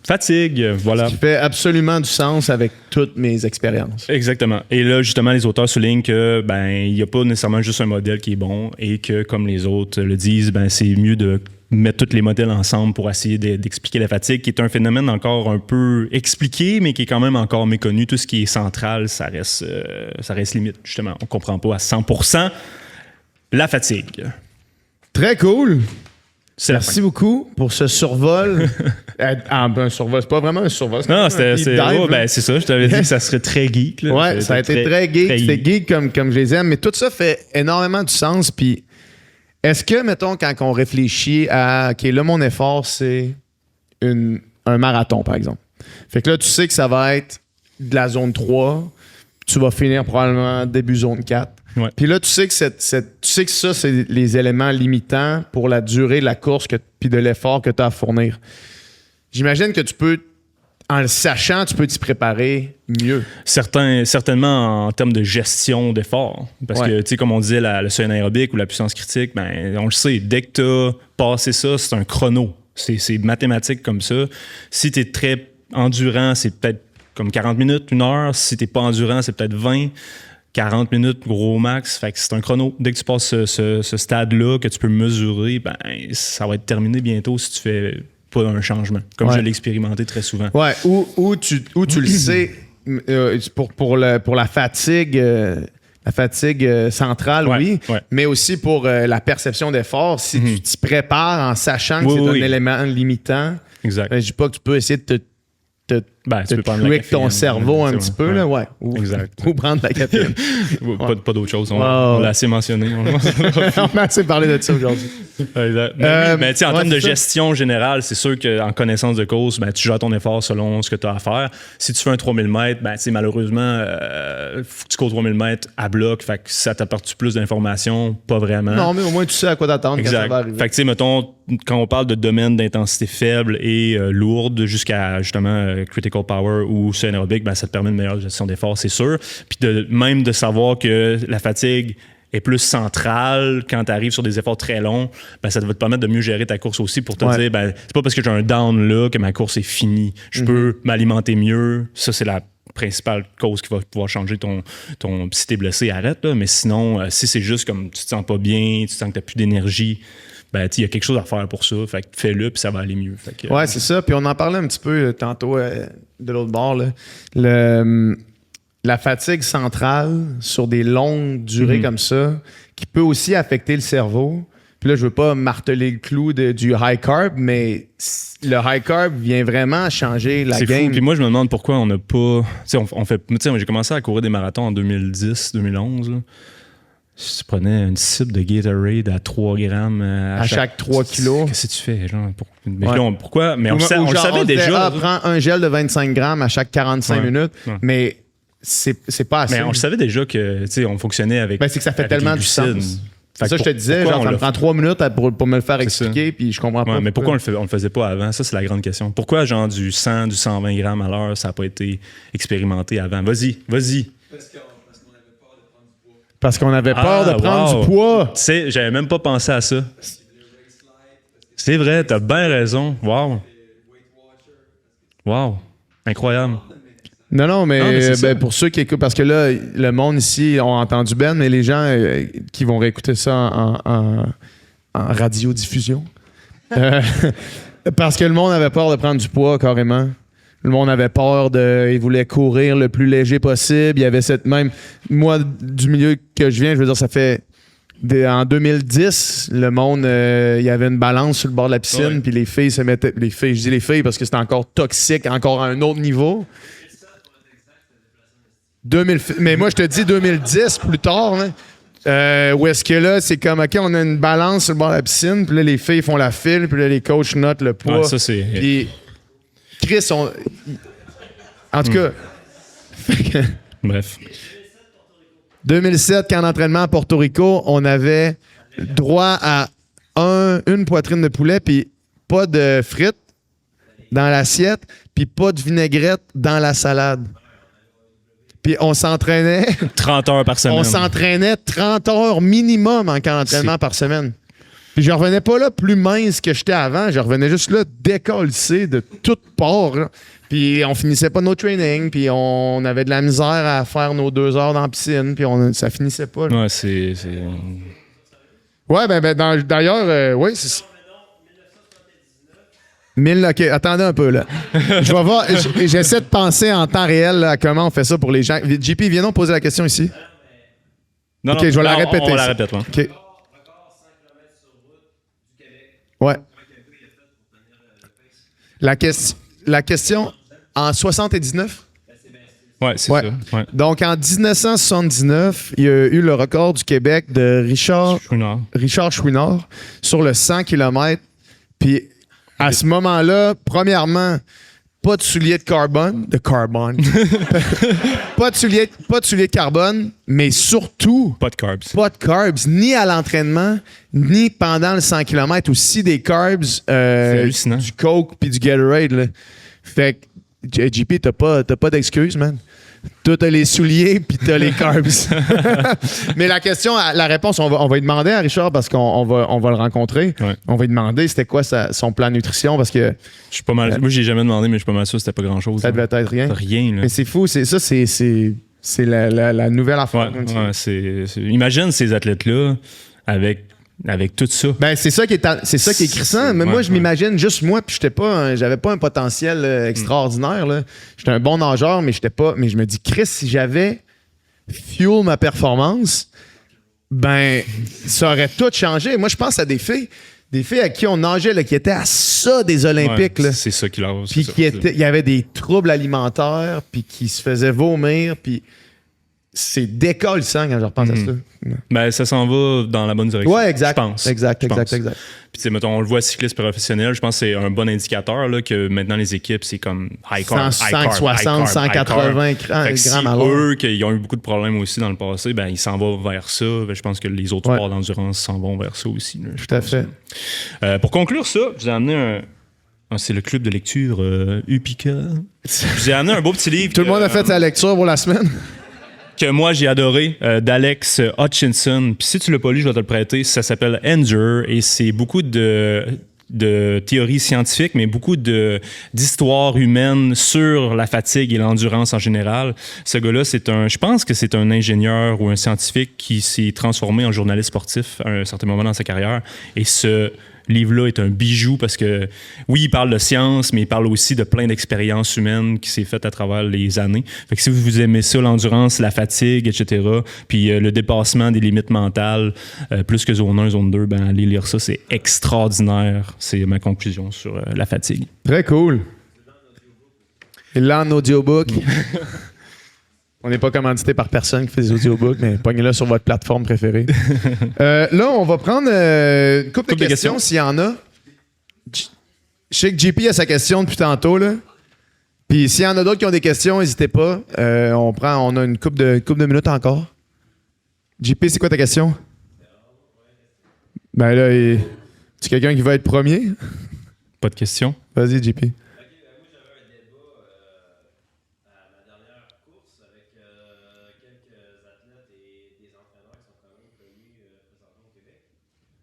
Speaker 3: fatigue, voilà.
Speaker 1: Ce qui fait absolument du sens avec toutes mes expériences.
Speaker 3: Exactement. Et là, justement, les auteurs soulignent que il n'y a pas nécessairement juste un modèle qui est bon et que, comme les autres le disent, c'est mieux de mettre tous les modèles ensemble pour essayer d'expliquer la fatigue, qui est un phénomène encore un peu expliqué, mais qui est quand même encore méconnu. Tout ce qui est central, ça reste limite, justement. On ne comprend pas à 100% la fatigue.
Speaker 1: Très cool.
Speaker 3: Merci
Speaker 1: beaucoup pour ce survol. Un survol, c'est pas vraiment un survol.
Speaker 3: Non, c'est ça. Je t'avais dit que ça serait très geek. Là.
Speaker 1: Ouais, ça a été très geek. C'était geek comme je les aime, mais tout ça fait énormément du sens. Puis, est-ce que, mettons, quand on réfléchit à, OK, là, mon effort, c'est un marathon, par exemple. Fait que là, tu sais que ça va être de la zone 3. Tu vas finir probablement début zone 4.
Speaker 3: Ouais.
Speaker 1: Puis là, tu sais que ça, c'est les éléments limitants pour la durée de la course puis de l'effort que tu as à fournir. J'imagine que tu peux, en le sachant, tu peux t'y préparer mieux.
Speaker 3: Certainement en termes de gestion d'effort. Parce que, tu sais, comme on disait, le seuil anaérobique ou la puissance critique, on le sait, dès que tu as passé ça, c'est un chrono. C'est mathématique comme ça. Si tu es très endurant, c'est peut-être comme 40 minutes, 1 heure. Si tu n'es pas endurant, c'est peut-être 20. 40 minutes, gros max. Fait que c'est un chrono. Dès que tu passes ce stade-là que tu peux mesurer, ça va être terminé bientôt si tu fais pas un changement. Comme je l'ai expérimenté très souvent.
Speaker 1: Ouais, ou tu le sais, pour la fatigue, centrale, mais aussi pour la perception d'effort, si tu t'y prépares en sachant que c'est un élément limitant.
Speaker 3: Exact.
Speaker 1: Je dis pas que tu peux essayer de
Speaker 3: tu peux prendre
Speaker 1: trick ton cerveau un petit peu, là, ou prendre la caféine.
Speaker 3: Pas d'autre chose. On l'a assez mentionné.
Speaker 1: On a assez parlé de ça aujourd'hui.
Speaker 3: Mais tu sais, en termes de gestion générale, c'est sûr qu'en connaissance de cause, tu gères ton effort selon ce que tu as à faire. Si tu fais un 3000 mètres, malheureusement, faut que tu cours 3000 mètres à bloc. Fait que ça t'apporte plus d'informations? Pas vraiment.
Speaker 1: Non, mais au moins, tu sais à quoi t'attendre quand ça va arriver.
Speaker 3: Fait que tu sais, mettons, quand on parle de domaine d'intensité faible et lourde jusqu'à, justement, critical power ou anaérobique, ça te permet une meilleure gestion d'effort, c'est sûr. Puis même de savoir que la fatigue est plus centrale quand tu arrives sur des efforts très longs, ben, ça va te permettre de mieux gérer ta course aussi pour te dire, ben, c'est pas parce que j'ai un down là que ma course est finie. Je peux m'alimenter mieux. Ça, c'est la principale cause qui va pouvoir changer ton si t'es blessé, arrête. Là. Mais sinon, si c'est juste comme tu te sens pas bien, tu sens que t'as plus d'énergie, ben, il y a quelque chose à faire pour ça. Fait que fais-le, puis ça va aller mieux. Fait que,
Speaker 1: ouais, c'est ça. Puis on en parlait un petit peu tantôt de l'autre bord. Là. La fatigue centrale sur des longues durées comme ça, qui peut aussi affecter le cerveau. Puis là, je veux pas marteler le clou du high carb, mais le high carb vient vraiment changer la game.
Speaker 3: C'est fou. Puis moi, je me demande pourquoi on n'a pas... Tu sais, j'ai commencé à courir des marathons en 2010-2011. Là. Je prenais une cible de Gatorade à 3 grammes
Speaker 1: à chaque 3 kilos.
Speaker 3: Qu'est-ce que tu fais? Genre, pourquoi? Mais on le savait déjà.
Speaker 1: Prends un gel de 25 grammes à chaque 45 minutes, mais c'est pas assez.
Speaker 3: Mais on le savait déjà que on fonctionnait avec.
Speaker 1: Ben, c'est que ça fait tellement du sens. C'est ça que je te disais, genre, ça me prend 3 minutes pour me le faire expliquer, puis je comprends pas.
Speaker 3: Mais pourquoi on le faisait pas avant? Ça, c'est la grande question. Pourquoi, genre, du 100, du 120 grammes à l'heure, ça n'a pas été expérimenté avant? Vas-y.
Speaker 1: Parce qu'on avait peur de prendre du poids.
Speaker 3: Tu sais, j'avais même pas pensé à ça. C'est vrai, t'as bien raison. Wow. Incroyable.
Speaker 1: Non, mais pour ceux qui écoutent, parce que là, le monde ici ont entendu Ben, mais les gens qui vont réécouter ça en radiodiffusion. Parce que le monde avait peur de prendre du poids, carrément. Le monde avait peur il voulait courir le plus léger possible. Il y avait moi, du milieu que je viens, je veux dire, ça fait... en 2010, le monde, il y avait une balance sur le bord de la piscine, puis les filles se mettaient... je dis les filles parce que c'était encore toxique, encore à un autre niveau. Mais moi, je te dis 2010, plus tard, hein, où est-ce que là, c'est comme, OK, on a une balance sur le bord de la piscine, puis là, les filles font la file, puis là, les coachs notent le poids.
Speaker 3: Ouais, ça, c'est...
Speaker 1: Puis Chris, en tout cas...
Speaker 3: Bref.
Speaker 1: 2007, camp d'entraînement à Porto Rico, on avait droit à une poitrine de poulet, puis pas de frites dans l'assiette, puis pas de vinaigrette dans la salade. Puis on s'entraînait...
Speaker 3: 30 heures par semaine.
Speaker 1: On s'entraînait 30 heures minimum en camp d'entraînement par semaine. Puis je revenais pas là plus mince que j'étais avant. Je revenais juste là décollissé de toutes parts. Là. Puis on finissait pas nos trainings. Puis on avait de la misère à faire nos 2 heures dans la piscine. Puis ça finissait pas. Là.
Speaker 3: Ouais, c'est...
Speaker 1: Ouais, d'ailleurs, oui, c'est... OK, attendez un peu, là. Je vais voir, j'essaie de penser en temps réel là, à comment on fait ça pour les gens. JP, viens donc poser la question ici.
Speaker 3: Non,
Speaker 1: OK, je vais la répéter.
Speaker 3: On la répète, ouais.
Speaker 1: OK. Ouais. La question, en 79?
Speaker 3: Ouais, c'est ça. Ouais.
Speaker 1: Donc, en 1979, il y a eu le record du Québec de Richard Chouinard sur le 100 km. Puis, à ce moment-là, premièrement, pas de souliers de carbone. pas de souliers de carbone, mais surtout...
Speaker 3: Pas de carbs.
Speaker 1: Pas de carbs, ni à l'entraînement, ni pendant le 100 km. Aussi des carbs, du Coke puis du Gatorade. Là. Fait que, JP, t'as pas d'excuses, man. Toi, t'as les souliers puis t'as les carbs. Mais la réponse, on va lui demander à Richard parce qu'on va le rencontrer. Ouais. On va lui demander c'était quoi son plan de nutrition parce que...
Speaker 3: Je suis pas mal... moi, j'ai jamais demandé, mais je suis pas mal sûr que c'était pas grand-chose.
Speaker 1: Ça devait être rien.
Speaker 3: Rien, là.
Speaker 1: Mais c'est fou. C'est la nouvelle affaire.
Speaker 3: Ouais, imagine ces athlètes-là avec tout ça.
Speaker 1: Ben, c'est ça qui est crissant. Mais moi, je m'imagine juste moi, puis j'avais pas un potentiel extraordinaire. Là. J'étais un bon nageur, mais mais je me dis, Chris, si j'avais fuel ma performance, ben, ça aurait tout changé. Moi, je pense à des filles à qui on nageait, là, qui étaient à ça des Olympiques.
Speaker 3: Ouais,
Speaker 1: là.
Speaker 3: c'est ça qui leur...
Speaker 1: Puis il y avait des troubles alimentaires, puis qui se faisaient vomir, puis... C'est décollissant quand je repense à ça.
Speaker 3: Ben, ça s'en va dans la bonne direction.
Speaker 1: Ouais, exact.
Speaker 3: Je pense.
Speaker 1: Exact.
Speaker 3: Puis, tu sais, mettons, on le voit cycliste professionnel, je pense que c'est un bon indicateur là, que maintenant les équipes, c'est comme high carb.
Speaker 1: 160, 180 grammes à l'heure.
Speaker 3: Eux, qui ont eu beaucoup de problèmes aussi dans le passé, ben, ils s'en vont vers ça. Ben, je pense que les autres sports d'endurance s'en vont vers ça aussi. Là,
Speaker 1: tout à fait.
Speaker 3: Pour conclure ça, je vous ai amené c'est le club de lecture Upica. Je vous ai amené un beau petit livre.
Speaker 1: Tout le monde a fait sa lecture pour la semaine.
Speaker 3: que moi j'ai adoré, d'Alex Hutchinson. Puis si tu l'as pas lu, je vais te le prêter. Ça s'appelle Endure et c'est beaucoup de théories scientifiques, mais beaucoup d'histoires humaines sur la fatigue et l'endurance en général. Ce gars-là, je pense que c'est un ingénieur ou un scientifique qui s'est transformé en journaliste sportif à un certain moment dans sa carrière. Et ce livre-là est un bijou parce que, oui, il parle de science, mais il parle aussi de plein d'expériences humaines qui s'est faites à travers les années. Fait que si vous aimez ça, l'endurance, la fatigue, etc., puis le dépassement des limites mentales, plus que zone 1, zone 2, ben allez lire ça, c'est extraordinaire. C'est ma conclusion sur la fatigue.
Speaker 1: Très cool. Il l'a en audiobook. On n'est pas commandité par personne qui fait des audiobooks, mais pognez-le sur votre plateforme préférée. Là, on va prendre une couple de questions s'il y en a. Je sais que JP a sa question depuis tantôt, là. Puis s'il y en a d'autres qui ont des questions, n'hésitez pas. On a une couple de minutes encore. JP, c'est quoi ta question? Ben là, tu quelqu'un qui va être premier?
Speaker 3: Pas de questions?
Speaker 1: Vas-y, JP.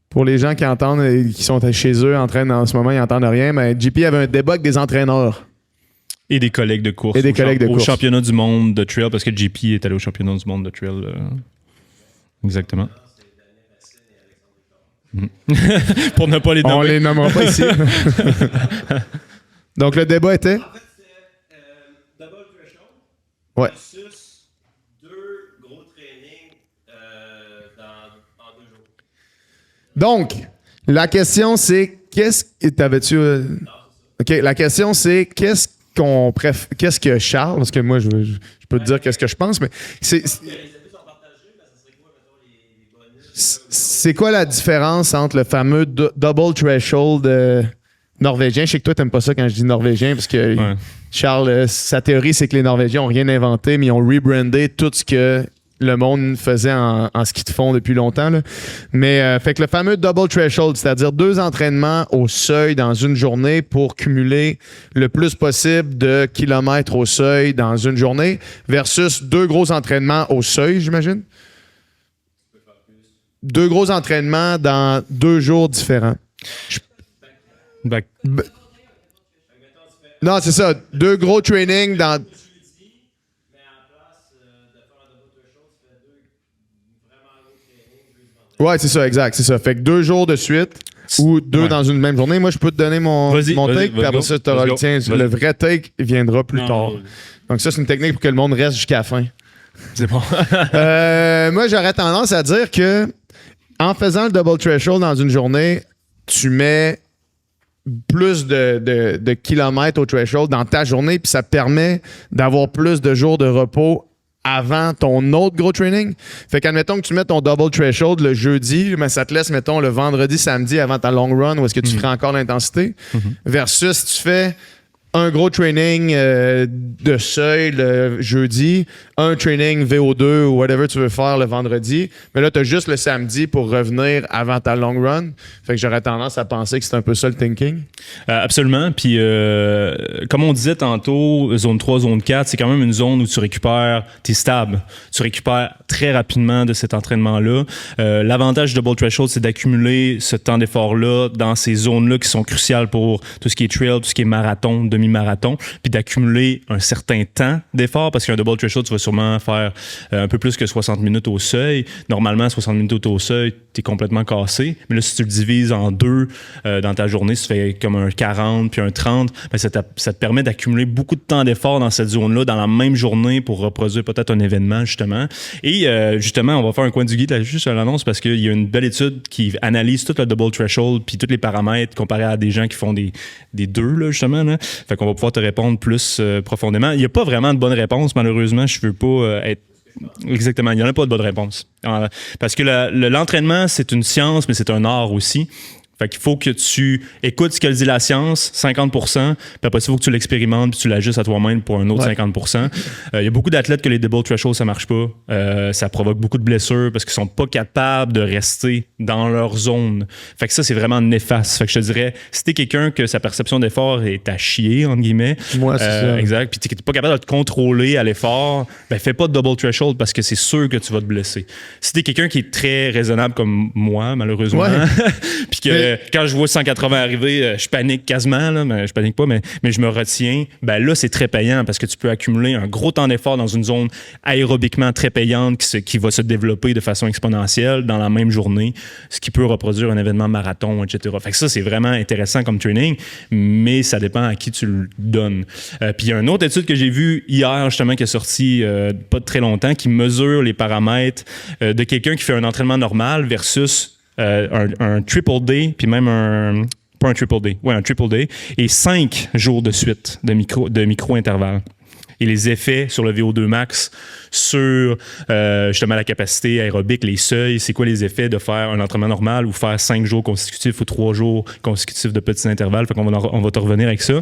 Speaker 1: Pour les gens qui entendent et qui sont chez eux en train en ce moment, ils n'entendent rien, mais JP avait un débat avec des entraîneurs.
Speaker 3: Et des collègues de course. Au championnat du monde de trail, parce que JP est allé au championnat du monde de trail. Exactement. Pour ne pas les nommer.
Speaker 1: On les nommera pas ici. Donc, le débat était?
Speaker 5: En fait, c'était double threshold
Speaker 1: versus
Speaker 5: 2 gros trainings en 2 jours.
Speaker 1: Donc, la question, c'est qu'est-ce la question, c'est qu'est-ce que Charles, parce que moi, je peux te dire qu'est-ce que je pense, mais c'est quoi la différence entre le fameux double threshold norvégien? Je sais que toi, t'aimes pas ça quand je dis norvégien, parce que Charles, sa théorie, c'est que les Norvégiens ont rien inventé, mais ils ont rebrandé tout ce que le monde faisait en ski de fond depuis longtemps. Là. Mais fait que le fameux double threshold, c'est-à-dire 2 entraînements au seuil dans une journée pour cumuler le plus possible de kilomètres au seuil dans une journée versus 2 gros entraînements au seuil, j'imagine? 2 gros entraînements dans 2 jours différents. Non, c'est ça. 2 gros trainings dans... Ouais, c'est ça, exact. C'est ça. Fait que 2 jours de suite ou 2 dans une même journée. Moi, je peux te donner mon take, puis après ça, tu auras le tien. Le vrai take viendra plus tard. Donc, ça, c'est une technique pour que le monde reste jusqu'à la fin.
Speaker 3: C'est bon.
Speaker 1: Moi, j'aurais tendance à dire que en faisant le double threshold dans une journée, tu mets plus de kilomètres au threshold dans ta journée, puis ça te permet d'avoir plus de jours de repos avant ton autre gros training. Fait qu'admettons que tu mets ton double threshold le jeudi, mais ça te laisse, mettons, le vendredi, samedi avant ta long run où est-ce que tu ferais encore l'intensité. Versus si tu fais un gros training de seuil le jeudi, un training VO2 ou whatever tu veux faire le vendredi, mais là, tu as juste le samedi pour revenir avant ta long run. Fait que j'aurais tendance à penser que c'est un peu ça le thinking.
Speaker 3: Absolument. Puis, comme on disait tantôt, zone 3, zone 4, c'est quand même une zone où tu récupères, t'es stable. Tu récupères très rapidement de cet entraînement-là. L'avantage du double threshold, c'est d'accumuler ce temps d'effort-là dans ces zones-là qui sont cruciales pour tout ce qui est trail, tout ce qui est marathon, demi-marathon, puis d'accumuler un certain temps d'effort, parce qu'un double threshold, tu vas sûrement faire un peu plus que 60 minutes au seuil. Normalement, 60 minutes au seuil, t'es complètement cassé. Mais là, si tu le divises en 2 dans ta journée, si tu fais comme un 40 puis un 30, ben ça te permet d'accumuler beaucoup de temps d'effort dans cette zone-là, dans la même journée pour reproduire peut-être un événement, justement. Et justement, on va faire un coin du guide là, juste à l'annonce, parce qu'il y a une belle étude qui analyse tout le double threshold puis tous les paramètres comparé à des gens qui font des 2, là, justement. Là. Fait qu'on va pouvoir te répondre plus profondément. Il n'y a pas vraiment de bonne réponse, malheureusement. Je veux pas être... Exactement, il n'y en a pas de bonne réponse. Parce que l'entraînement, c'est une science, mais c'est un art aussi. Fait qu'il faut que tu écoutes ce que dit la science, 50%, puis après ça, il faut que tu l'expérimentes puis tu l'ajustes à toi-même pour un autre 50%. Il y a beaucoup d'athlètes que les double threshold, ça marche pas. Ça provoque beaucoup de blessures parce qu'ils sont pas capables de rester dans leur zone. Fait que ça, c'est vraiment néfaste. Fait que je te dirais, si t'es quelqu'un que sa perception d'effort est à chier, entre guillemets,
Speaker 1: Moi, c'est ça.
Speaker 3: exact, puis t'es pas capable de te contrôler à l'effort, ben fais pas de double threshold parce que c'est sûr que tu vas te blesser. Si t'es quelqu'un qui est très raisonnable comme moi, malheureusement, puis que quand je vois 180 arriver, je panique quasiment, là, mais je panique pas, mais je me retiens, ben là, c'est très payant parce que tu peux accumuler un gros temps d'effort dans une zone aérobiquement très payante qui va se développer de façon exponentielle dans la même journée, ce qui peut reproduire un événement marathon, etc. Fait que ça, c'est vraiment intéressant comme training, mais ça dépend à qui tu le donnes. Puis il y a une autre étude que j'ai vue hier, justement, qui est sortie pas de très longtemps, qui mesure les paramètres de quelqu'un qui fait un entraînement normal versus un triple day, puis même pas un triple day, un triple day, et 5 jours de suite de micro-intervalles. Et les effets sur le VO2 max, sur justement la capacité aérobique, les seuils, c'est quoi les effets de faire un entraînement normal ou faire 5 jours consécutifs ou 3 jours consécutifs de petits intervalles. Fait qu'on on va te revenir avec ça.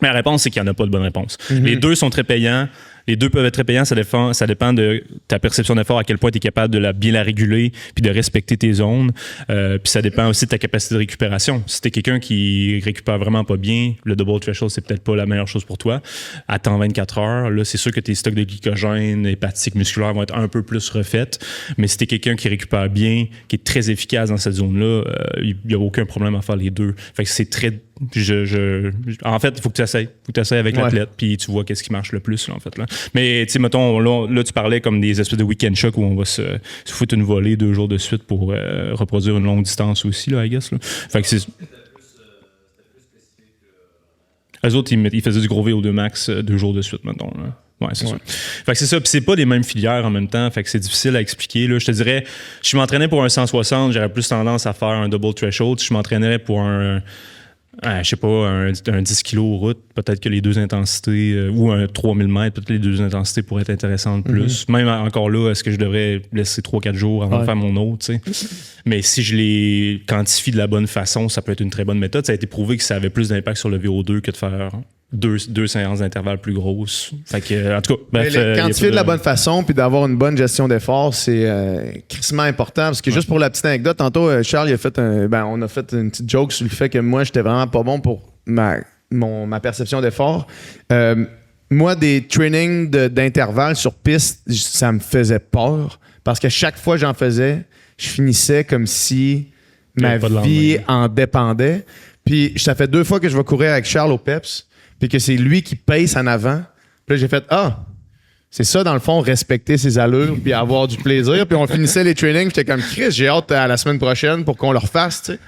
Speaker 3: Mais la réponse, c'est qu'il n'y en a pas de bonne réponse. Les deux sont très payants. Les deux peuvent être très payants, ça dépend de ta perception d'effort, à quel point tu es capable de bien la réguler puis de respecter tes zones. Puis ça dépend aussi de ta capacité de récupération. Si tu es quelqu'un qui récupère vraiment pas bien, le double threshold, c'est peut-être pas la meilleure chose pour toi. Attends 24 heures. Là, c'est sûr que tes stocks de glycogène, hépatique, musculaire vont être un peu plus refaits. Mais si tu es quelqu'un qui récupère bien, qui est très efficace dans cette zone-là, il n'y a aucun problème à faire les deux. Fait que c'est très... en fait, il faut que tu essaies. Il faut que tu essaies avec l'athlète, puis tu vois qu'est-ce qui marche le plus, là, en fait. Là. Mais, tu sais, mettons, là, tu parlais comme des espèces de week-end shock où on va se foutre une volée 2 jours de suite pour reproduire une longue distance aussi, là, I guess. Là. Fait que c'est... Eux autres, ils faisaient du gros VO2 max 2 jours de suite, mettons. Là. Ouais, c'est ça. Fait que c'est ça. Puis c'est pas les mêmes filières en même temps. Fait que c'est difficile à expliquer. Là. Je te dirais, si je m'entraînais pour un 160, j'aurais plus tendance à faire un double threshold. Si je m'entraînerais pour un je sais pas, un 10 kg route, peut-être que les deux intensités, ou un 3000 mètres, peut-être les deux intensités pourraient être intéressantes plus. Même encore là, est-ce que je devrais laisser 3-4 jours avant de faire mon autre, tu sais? Mais si je les quantifie de la bonne façon, ça peut être une très bonne méthode. Ça a été prouvé que ça avait plus d'impact sur le VO2 que de faire deux séances d'intervalle plus grosses. Fait que, en tout cas, bref,
Speaker 1: quantifier de la bonne façon puis d'avoir une bonne gestion d'effort, c'est crissement important. Parce que juste pour la petite anecdote, tantôt, Charles, on a fait une petite joke sur le fait que moi, j'étais vraiment pas bon pour ma perception d'effort. Moi, des trainings d'intervalle sur piste, ça me faisait peur. Parce que chaque fois que j'en faisais, je finissais comme si ma vie en dépendait. Puis ça fait 2 fois que je vais courir avec Charles au PEPS, puis que c'est lui qui pace en avant. Puis là, j'ai fait « Ah! » C'est ça, dans le fond, respecter ses allures puis avoir du plaisir. Puis on finissait les trainings, j'étais comme Chris, j'ai hâte à la semaine prochaine pour qu'on le refasse, tu sais.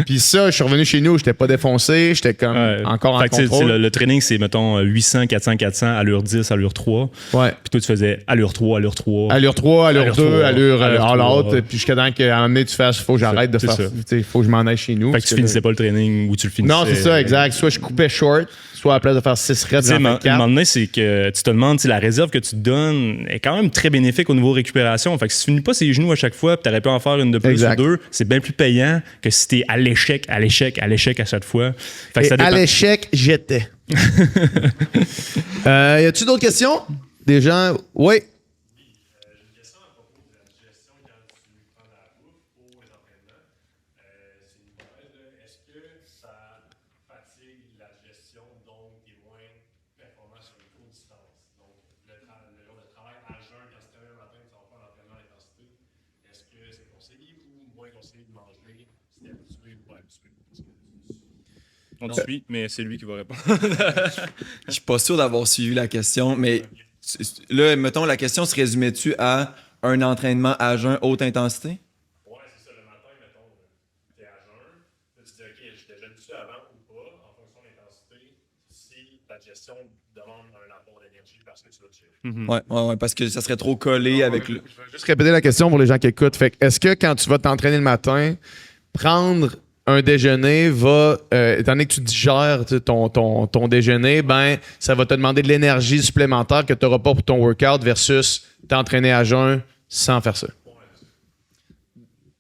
Speaker 1: Puis ça, je suis revenu chez nous, j'étais pas défoncé, j'étais comme encore en contrôle.
Speaker 3: Le training, c'est, mettons, 800, 400, 400, allure 10, allure 3.
Speaker 1: Ouais.
Speaker 3: Puis toi, tu faisais allure 3, allure 3.
Speaker 1: Allure 3, allure 2, allure all-out. Puis jusqu'à temps qu'à un moment donné, tu fasses, il faut que j'arrête de faire, il faut que je m'en aille chez nous.
Speaker 3: Fait que tu finissais pas le training ou tu le finissais.
Speaker 1: Non, c'est ça, exact. Soit je coupais short, soit à la place de faire 6 reps, j'en fais 4.
Speaker 3: À un moment donné, c'est que tu te demandes, la réserve que tu te donnes est quand même très bénéfique au niveau récupération. Fait que si tu finis pas ses genoux à chaque fois, puis t'aurais pu en faire une de plus ou 2, c'est bien plus payant que si t'es à l'échec à chaque fois. Fait que ça dépend.
Speaker 1: À l'échec, j'étais. Y a-tu d'autres questions? Des gens? Oui.
Speaker 3: On te suit, mais c'est lui qui va répondre.
Speaker 4: Je suis pas sûr d'avoir suivi la question, mais là, mettons, la question se résumait-tu à un entraînement à jeun haute intensité?
Speaker 3: Ouais, c'est ça. Le matin, mettons, t'es à jeun. Là, tu dis, OK, je déjeune-tu avant ou pas, en fonction de l'intensité, si ta gestion demande un apport d'énergie parce que tu vas te gérer.
Speaker 4: Ouais, parce que ça serait trop collé avec le...
Speaker 1: Je vais juste répéter la question pour les gens qui écoutent. Fait que, est-ce que quand tu vas t'entraîner le matin, prendre un déjeuner va, étant donné que tu digères ton déjeuner, ben ça va te demander de l'énergie supplémentaire que tu n'auras pas pour ton workout versus t'entraîner à jeun sans faire ça?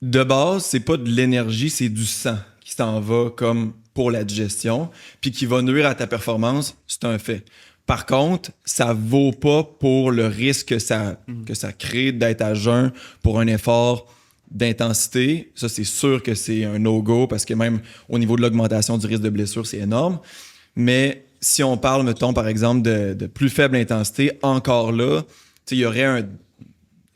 Speaker 4: De base, c'est pas de l'énergie, c'est du sang qui s'en va comme pour la digestion, puis qui va nuire à ta performance, c'est un fait. Par contre, ça vaut pas pour le risque que ça crée d'être à jeun pour un effort d'intensité. Ça, c'est sûr que c'est un no-go parce que même au niveau de l'augmentation du risque de blessure, c'est énorme. Mais si on parle, mettons, par exemple, de plus faible intensité, encore là, il y aurait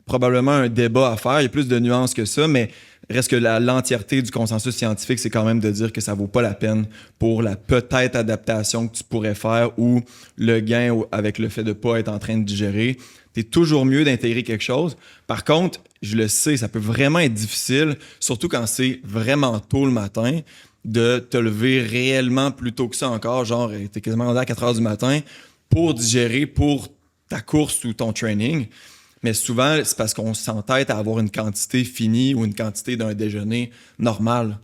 Speaker 4: probablement un débat à faire. Il y a plus de nuances que ça, mais reste que l'entièreté du consensus scientifique, c'est quand même de dire que ça vaut pas la peine pour la peut-être adaptation que tu pourrais faire ou le gain avec le fait de pas être en train de digérer. C'est toujours mieux d'intégrer quelque chose. Par contre, je le sais, ça peut vraiment être difficile, surtout quand c'est vraiment tôt le matin, de te lever réellement plus tôt que ça encore, genre t'es quasiment rendu à 4 heures du matin pour digérer pour ta course ou ton training. Mais souvent, c'est parce qu'on s'entête à avoir une quantité finie ou une quantité d'un déjeuner normal.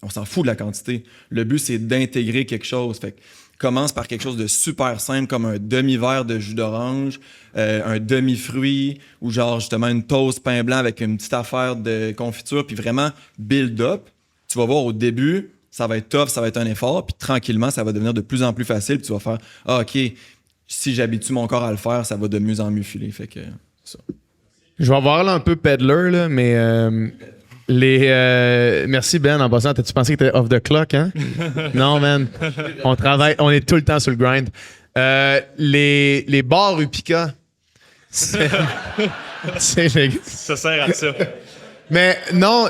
Speaker 4: On s'en fout de la quantité. Le but, c'est d'intégrer quelque chose. Fait que commence par quelque chose de super simple comme un demi-verre de jus d'orange, un demi-fruit ou genre justement une toast pain blanc avec une petite affaire de confiture, puis vraiment build up. Tu vas voir au début, ça va être tough, ça va être un effort, puis tranquillement, ça va devenir de plus en plus facile, puis tu vas faire « Ah, OK, si j'habitue mon corps à le faire, ça va de mieux en mieux filer. » Fait que ça.
Speaker 1: Je vais avoir là un peu peddler, là, mais merci Ben, en passant. T'as-tu pensé que t'étais off the clock, hein? Non, man. On travaille, on est tout le temps sur le grind. Les bars Upica. Ça
Speaker 3: sert à ça.
Speaker 1: Mais non,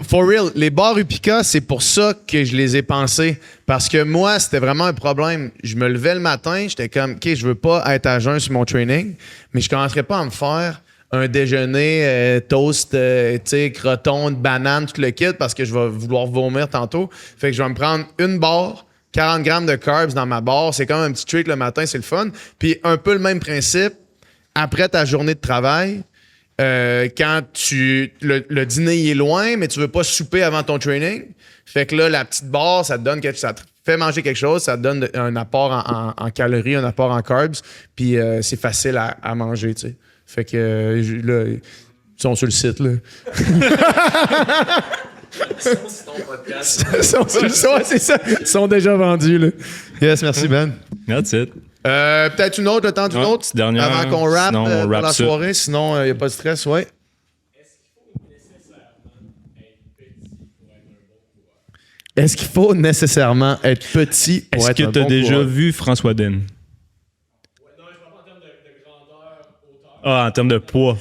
Speaker 1: for real, les bars Upica, c'est pour ça que je les ai pensés. Parce que moi, c'était vraiment un problème. Je me levais le matin, j'étais comme, OK, je veux pas être à jeun sur mon training, mais je commencerais pas à me faire un déjeuner toast, tu sais, croton, banane, tout le kit, parce que je vais vouloir vomir tantôt. Fait que je vais me prendre une barre, 40 grammes de carbs dans ma barre. C'est comme un petit treat le matin, c'est le fun. Puis un peu le même principe, après ta journée de travail, quand le dîner il est loin, mais tu veux pas souper avant ton training. Fait que là, la petite barre, ça te fait manger quelque chose, ça te donne un apport en calories, un apport en carbs, puis c'est facile à manger, tu sais. Fait que là, ils sont sur le site, là. C'est ça. Ils sont déjà vendus, là. Yes, merci, Ben.
Speaker 3: That's it.
Speaker 1: Peut-être une autre, le temps d'une autre,
Speaker 3: dernière,
Speaker 1: avant qu'on rappe
Speaker 3: sinon, on
Speaker 1: pour
Speaker 3: wrap
Speaker 1: la
Speaker 3: ça.
Speaker 1: soirée. Sinon, il n'y a pas de stress, ouais. Est-ce qu'il faut nécessairement être petit pour
Speaker 3: Est-ce
Speaker 1: être
Speaker 3: que
Speaker 1: un
Speaker 3: tu as
Speaker 1: bon
Speaker 3: déjà
Speaker 1: coureur?
Speaker 3: vu François Den?
Speaker 5: Non, je parle pas en termes de grandeur, hauteur.
Speaker 3: Ah, en termes de poids.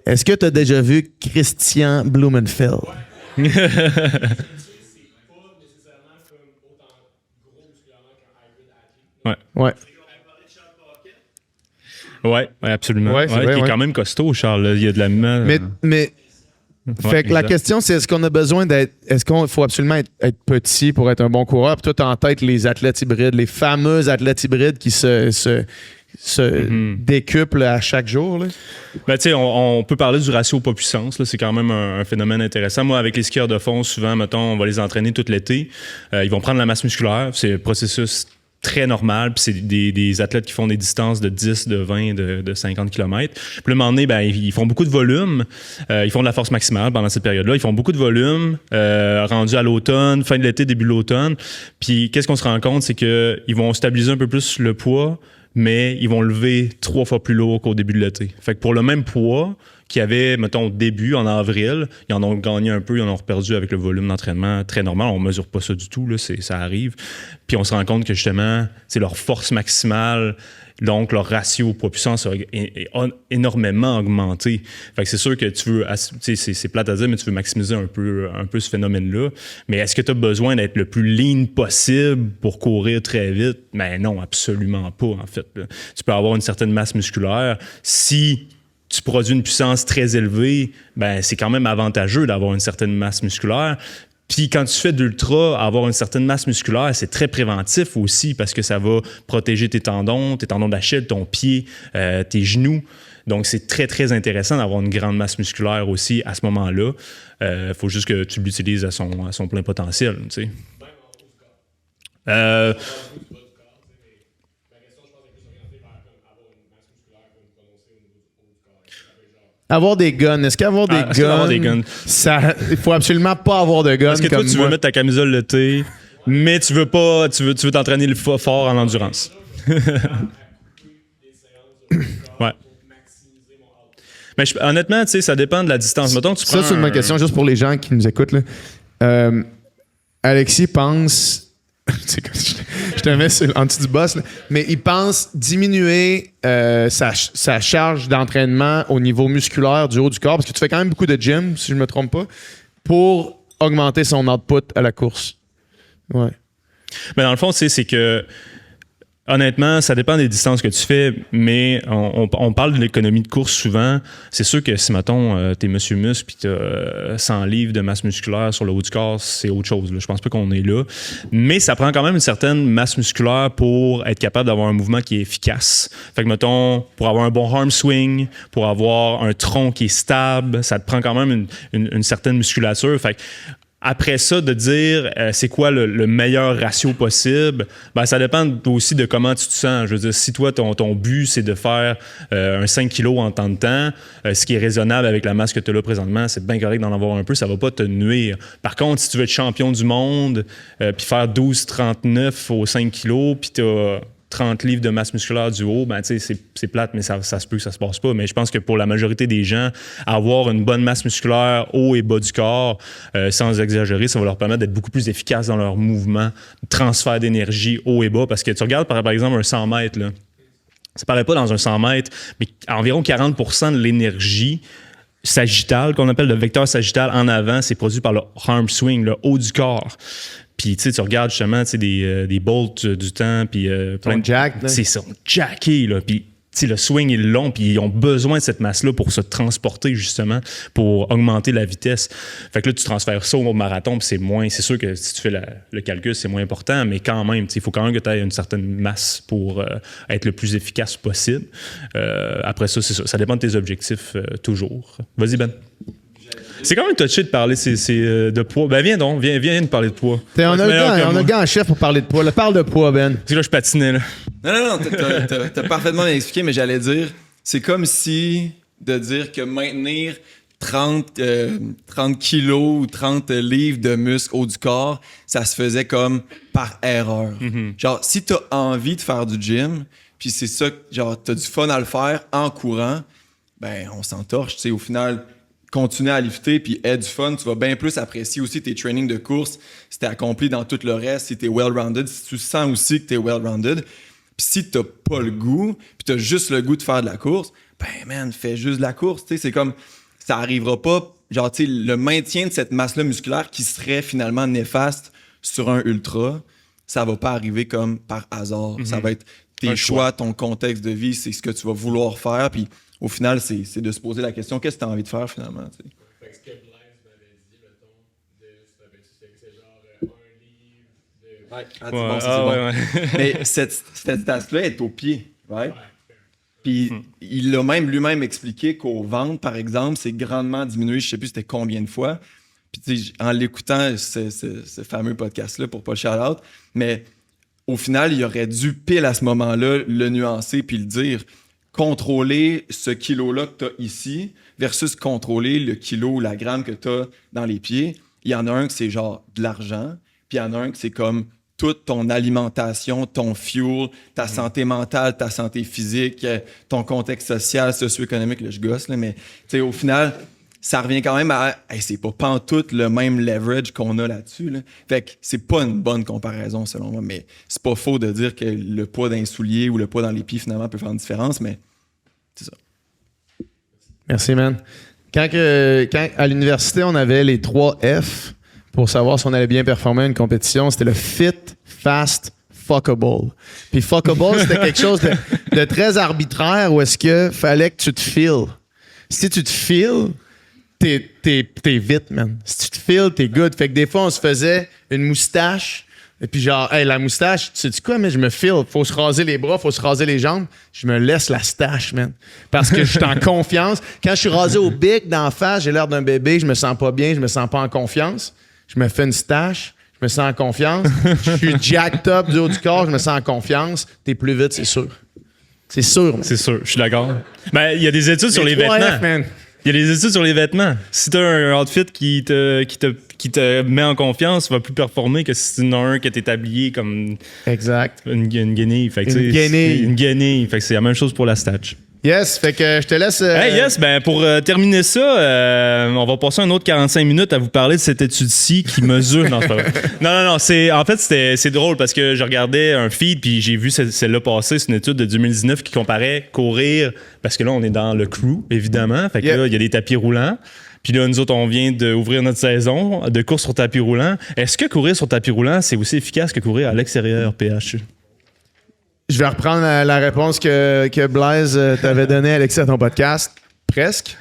Speaker 1: Est-ce que tu as déjà vu Christian Blumenfeld?
Speaker 5: C'est pas nécessairement comme autant gros musculairement qu'un hybrid athlete.
Speaker 1: Ouais.
Speaker 3: Ouais, absolument.
Speaker 1: Ouais, c'est vrai,
Speaker 3: il est
Speaker 1: ouais.
Speaker 3: quand même costaud, Charles. Là. Il y a de la
Speaker 1: Mais fait que la
Speaker 3: exact.
Speaker 1: question, c'est est-ce qu'on a besoin d'être. Est-ce qu'il faut absolument être petit pour être un bon coureur? Puis toi, tu as en tête les athlètes hybrides, les fameux athlètes hybrides qui se décuplent à chaque jour. Là.
Speaker 3: Ben, tu sais, on peut parler du ratio poids-puissance. Là. C'est quand même un phénomène intéressant. Moi, avec les skieurs de fond, souvent, mettons, on va les entraîner tout l'été. Ils vont prendre la masse musculaire. C'est un processus très normal. Puis c'est des athlètes qui font des distances de 10, de 20, de 50 km. Puis là, à un moment donné, ben, ils font beaucoup de volume. Ils font de la force maximale pendant cette période-là. Ils font beaucoup de volume, rendu à l'automne, fin de l'été, début de l'automne. Puis qu'est-ce qu'on se rend compte, c'est qu'ils vont stabiliser un peu plus le poids, mais ils vont lever 3 fois plus lourd qu'au début de l'été. Fait que pour le même poids qu'il y avait, mettons, au début, en avril, ils en ont gagné un peu, ils en ont perdu avec le volume d'entraînement très normal. On mesure pas ça du tout, là, ça arrive. Puis on se rend compte que justement, c'est leur force maximale, donc leur ratio poids-puissance a énormément augmenté. Fait que c'est sûr que tu veux, c'est plate à dire, mais tu veux maximiser un peu ce phénomène-là. Mais est-ce que tu as besoin d'être le plus lean possible pour courir très vite? Ben non, absolument pas, en fait. Là. Tu peux avoir une certaine masse musculaire. Si tu produis une puissance très élevée, ben c'est quand même avantageux d'avoir une certaine masse musculaire. Puis quand tu fais de l'ultra, avoir une certaine masse musculaire, c'est très préventif aussi parce que ça va protéger tes tendons d'Achille, ton pied, tes genoux. Donc, c'est très, très intéressant d'avoir une grande masse musculaire aussi à ce moment-là. Il faut juste que tu l'utilises à son plein potentiel, tu sais.
Speaker 1: Avoir des guns. Est-ce qu'avoir des
Speaker 3: est-ce qu'avoir des guns?
Speaker 1: Il faut absolument pas avoir de guns.
Speaker 3: Parce que toi, tu veux mettre ta camisole de thé, mais tu veux t'entraîner le fort en endurance. Ouais. Mais honnêtement, tu sais, ça dépend de la distance. Mettons que tu prends
Speaker 1: ça, c'est une bonne question, juste pour les gens qui nous écoutent. Là. Alexis pense... je te mets en dessous du boss, là. Mais il pense diminuer sa charge d'entraînement au niveau musculaire du haut du corps, parce que tu fais quand même beaucoup de gym, si je ne me trompe pas, pour augmenter son output à la course. Ouais.
Speaker 3: Mais dans le fond, c'est que honnêtement, ça dépend des distances que tu fais, mais on parle de l'économie de course souvent. C'est sûr que si, mettons, t'es Monsieur Muscle puis t'as 100 livres de masse musculaire sur le haut du corps, c'est autre chose. Là. Je pense pas qu'on est là. Mais ça prend quand même une certaine masse musculaire pour être capable d'avoir un mouvement qui est efficace. Fait que, mettons, pour avoir un bon arm swing, pour avoir un tronc qui est stable, ça te prend quand même une certaine musculature. Fait que, après ça, de dire c'est quoi le meilleur ratio possible, ben ça dépend aussi de comment tu te sens. Je veux dire, si toi, ton but, c'est de faire un 5 kilos en temps de temps, ce qui est raisonnable avec la masse que tu as là présentement, c'est bien correct d'en avoir un peu, ça va pas te nuire. Par contre, si tu veux être champion du monde, puis faire 12,39 aux 5 kilos, puis tu as 30 livres de masse musculaire du haut, ben, tu sais, c'est plate, mais ça se peut que ça se passe pas. Mais je pense que pour la majorité des gens, avoir une bonne masse musculaire haut et bas du corps, sans exagérer, ça va leur permettre d'être beaucoup plus efficaces dans leur mouvement, transfert d'énergie haut et bas. Parce que tu regardes, par exemple, un 100 mètres, là, ça paraît pas dans un 100 mètres, mais environ 40% de l'énergie sagittale, qu'on appelle le vecteur sagittal en avant, c'est produit par le arm swing, le haut du corps. Puis, tu sais, tu regardes justement, tu sais, des bolts du temps, puis plein de...
Speaker 1: jack,
Speaker 3: c'est ça, jacké, là. Puis, tu sais, le swing est long, puis ils ont besoin de cette masse-là pour se transporter, justement, pour augmenter la vitesse. Fait que là, tu transfères ça au marathon, puis c'est moins... C'est sûr que si tu fais le calcul, c'est moins important, mais quand même, tu sais, il faut quand même que tu aies une certaine masse pour être le plus efficace possible. Après ça, c'est ça. Ça dépend de tes objectifs, toujours. Vas-y, Ben. C'est quand même touché de parler de poids. Ben viens donc, viens de parler de poids.
Speaker 1: On a le gars en chef pour parler de poids. Là, parle de poids, Ben.
Speaker 3: C'est que là, je patinais, là.
Speaker 4: Non, t'as parfaitement bien expliqué, mais j'allais dire, c'est comme si de dire que maintenir 30 kilos ou 30 livres de muscles haut du corps, ça se faisait comme par erreur. Mm-hmm. Genre, si t'as envie de faire du gym, puis c'est ça, genre, t'as du fun à le faire en courant, ben, on s'entorche, tu sais, au final... Continuer à lifter puis aie du fun, tu vas bien plus apprécier aussi tes trainings de course si t'es accompli dans tout le reste, si t'es well-rounded, si tu sens aussi que t'es well-rounded. Puis si t'as pas le goût, puis t'as juste le goût de faire de la course, ben man, fais juste de la course, tu sais, c'est comme, ça arrivera pas, genre, tu sais, le maintien de cette masse-là musculaire qui serait finalement néfaste sur un ultra, ça va pas arriver comme par hasard. Mm-hmm. Ça va être tes choix, ton contexte de vie, c'est ce que tu vas vouloir faire, puis au final, c'est de se poser la question, qu'est-ce que tu as envie de faire finalement? T'sais?
Speaker 5: Fait que ce que Blaise m'avait dit, mettons, c'est genre 1 livre de...
Speaker 4: Ouais, c'est bon. Mais cette tasse-là est au pied, right? Puis il l'a même lui-même expliqué qu'au ventre, par exemple, c'est grandement diminué, je sais plus c'était combien de fois. Puis en l'écoutant, ce fameux podcast-là, pour pas le shout-out, mais au final, il aurait dû pile à ce moment-là le nuancer puis le dire. Contrôler ce kilo-là que tu as ici versus contrôler le kilo ou la gramme que tu as dans les pieds. Il y en a un que c'est genre de l'argent, puis il y en a un que c'est comme toute ton alimentation, ton fuel, ta santé mentale, ta santé physique, ton contexte social, socio-économique, là, je gosse, là, mais au final, ça revient quand même à hey, c'est pas pantoute le même leverage qu'on a là-dessus. Là. Fait que c'est pas une bonne comparaison selon moi, mais c'est pas faux de dire que le poids d'un soulier ou le poids dans les pieds finalement peut faire une différence, mais c'est ça.
Speaker 1: Merci, man. Quand à l'université, on avait les 3 F pour savoir si on allait bien performer à une compétition, c'était le fit, fast, fuckable. Puis fuckable, c'était quelque chose de très arbitraire où est-ce que fallait que tu te files. Si tu te files, t'es vite, man. Si tu te files, t'es good. Fait que des fois, on se faisait une moustache. Et puis genre, hey, la moustache, tu sais quoi, mais je me file. Faut se raser les bras, faut se raser les jambes. Je me laisse la stache, man. Parce que je suis en confiance. Quand je suis rasé au bic d'en face, j'ai l'air d'un bébé, je me sens pas bien, je me sens pas en confiance. Je me fais une stache, je me sens en confiance. Je suis jacked up du haut du corps, je me sens en confiance. T'es plus vite, c'est sûr. C'est sûr, man.
Speaker 3: C'est sûr, je suis d'accord. Ben, il y a des études sur les vêtements.
Speaker 1: F, man.
Speaker 3: Il y a les études sur les vêtements. Si tu as un outfit qui te met en confiance, tu vas plus performer que si tu en as un que tu es habillé comme
Speaker 1: Exact.
Speaker 3: une guenille. Fait que
Speaker 1: Une guenille.
Speaker 3: Une guenille. Fait que c'est la même chose pour la statch.
Speaker 1: Yes, fait que je te laisse...
Speaker 3: Hey, yes, ben pour terminer ça, on va passer un autre 45 minutes à vous parler de cette étude-ci qui mesure... Non, c'est pas vrai. Non, c'est drôle parce que je regardais un feed puis j'ai vu celle-là passer. C'est une étude de 2019 qui comparait courir, parce que là, on est dans le crew, évidemment. Fait que là, il y a des tapis roulants. Puis là, nous autres, on vient d'ouvrir notre saison de course sur tapis roulant. Est-ce que courir sur tapis roulant, c'est aussi efficace que courir à l'extérieur, PH?
Speaker 1: Je vais reprendre la réponse que Blaise t'avait donnée, Alexis, à ton podcast. Presque.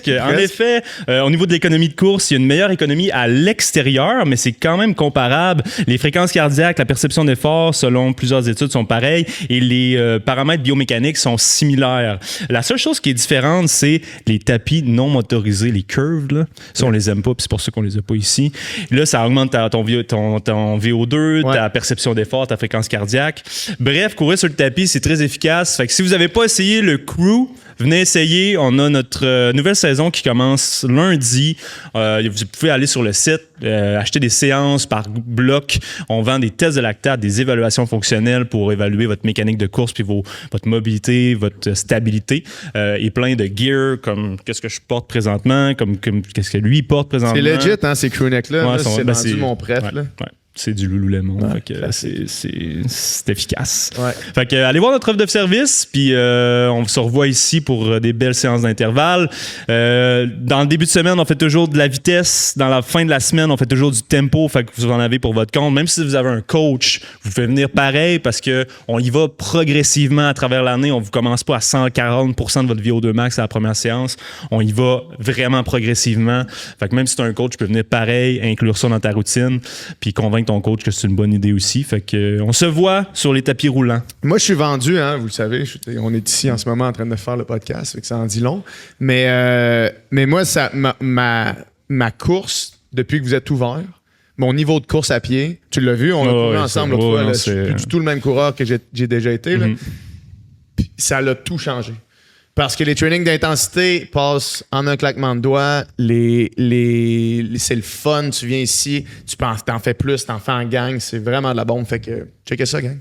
Speaker 1: En effet, au niveau de l'économie de course, il y a une meilleure économie à l'extérieur, mais c'est quand même comparable. Les fréquences cardiaques, la perception d'effort, selon plusieurs études, sont pareilles et les paramètres biomécaniques sont similaires. La seule chose qui est différente, c'est les tapis non motorisés, les curves. Là. Ça, on les aime pas, puis c'est pour ça qu'on les a pas ici. Là, ça augmente ton VO2, ta perception d'effort, ta fréquence cardiaque. Bref, courir sur le tapis, c'est très efficace. Fait que si vous n'avez pas essayé le crew, venez essayer. On a notre nouvelle saison qui commence lundi. Vous pouvez aller sur le site, acheter des séances par bloc. On vend des tests de lactate, des évaluations fonctionnelles pour évaluer votre mécanique de course puis votre mobilité, votre stabilité. Et plein de gear comme qu'est-ce que je porte présentement, comme qu'est-ce que lui porte présentement. C'est legit, hein, ces crewnecks-là.
Speaker 3: Ouais,
Speaker 1: c'est rendu mon prêt.
Speaker 3: Ouais. C'est du Lululemon.
Speaker 1: Ouais,
Speaker 3: fait que c'est efficace.
Speaker 1: Ouais.
Speaker 3: Fait que allez voir notre offre de service, puis on se revoit ici pour des belles séances d'intervalle. Dans le début de semaine, on fait toujours de la vitesse. Dans la fin de la semaine, on fait toujours du tempo. Fait que vous en avez pour votre compte. Même si vous avez un coach, vous pouvez venir pareil parce que on y va progressivement à travers l'année. On vous commence pas à 140% de votre VO2 max à la première séance. On y va vraiment progressivement. Fait que même si tu as un coach, tu peux venir pareil, inclure ça dans ta routine, puis convaincre ton coach que c'est une bonne idée aussi. Fait que on se voit sur les tapis roulants.
Speaker 1: Moi, je suis vendu, hein, vous le savez. On est ici en ce moment en train de faire le podcast, fait que ça en dit long. Mais moi, ma course, depuis que vous êtes ouvert, mon niveau de course à pied, tu l'as vu, on a couru ensemble l'autre fois. Là, je suis plus du tout le même coureur que j'ai déjà été. Là. Puis ça l'a tout changé. Parce que les trainings d'intensité passent en un claquement de doigts. C'est le fun. Tu viens ici, t'en fais plus, t'en fais en gang. C'est vraiment de la bombe. Fait que checkez ça, gang.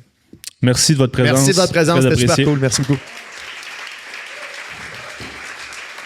Speaker 3: Merci de votre présence.
Speaker 1: Merci de votre présence. C'était super cool. Merci beaucoup.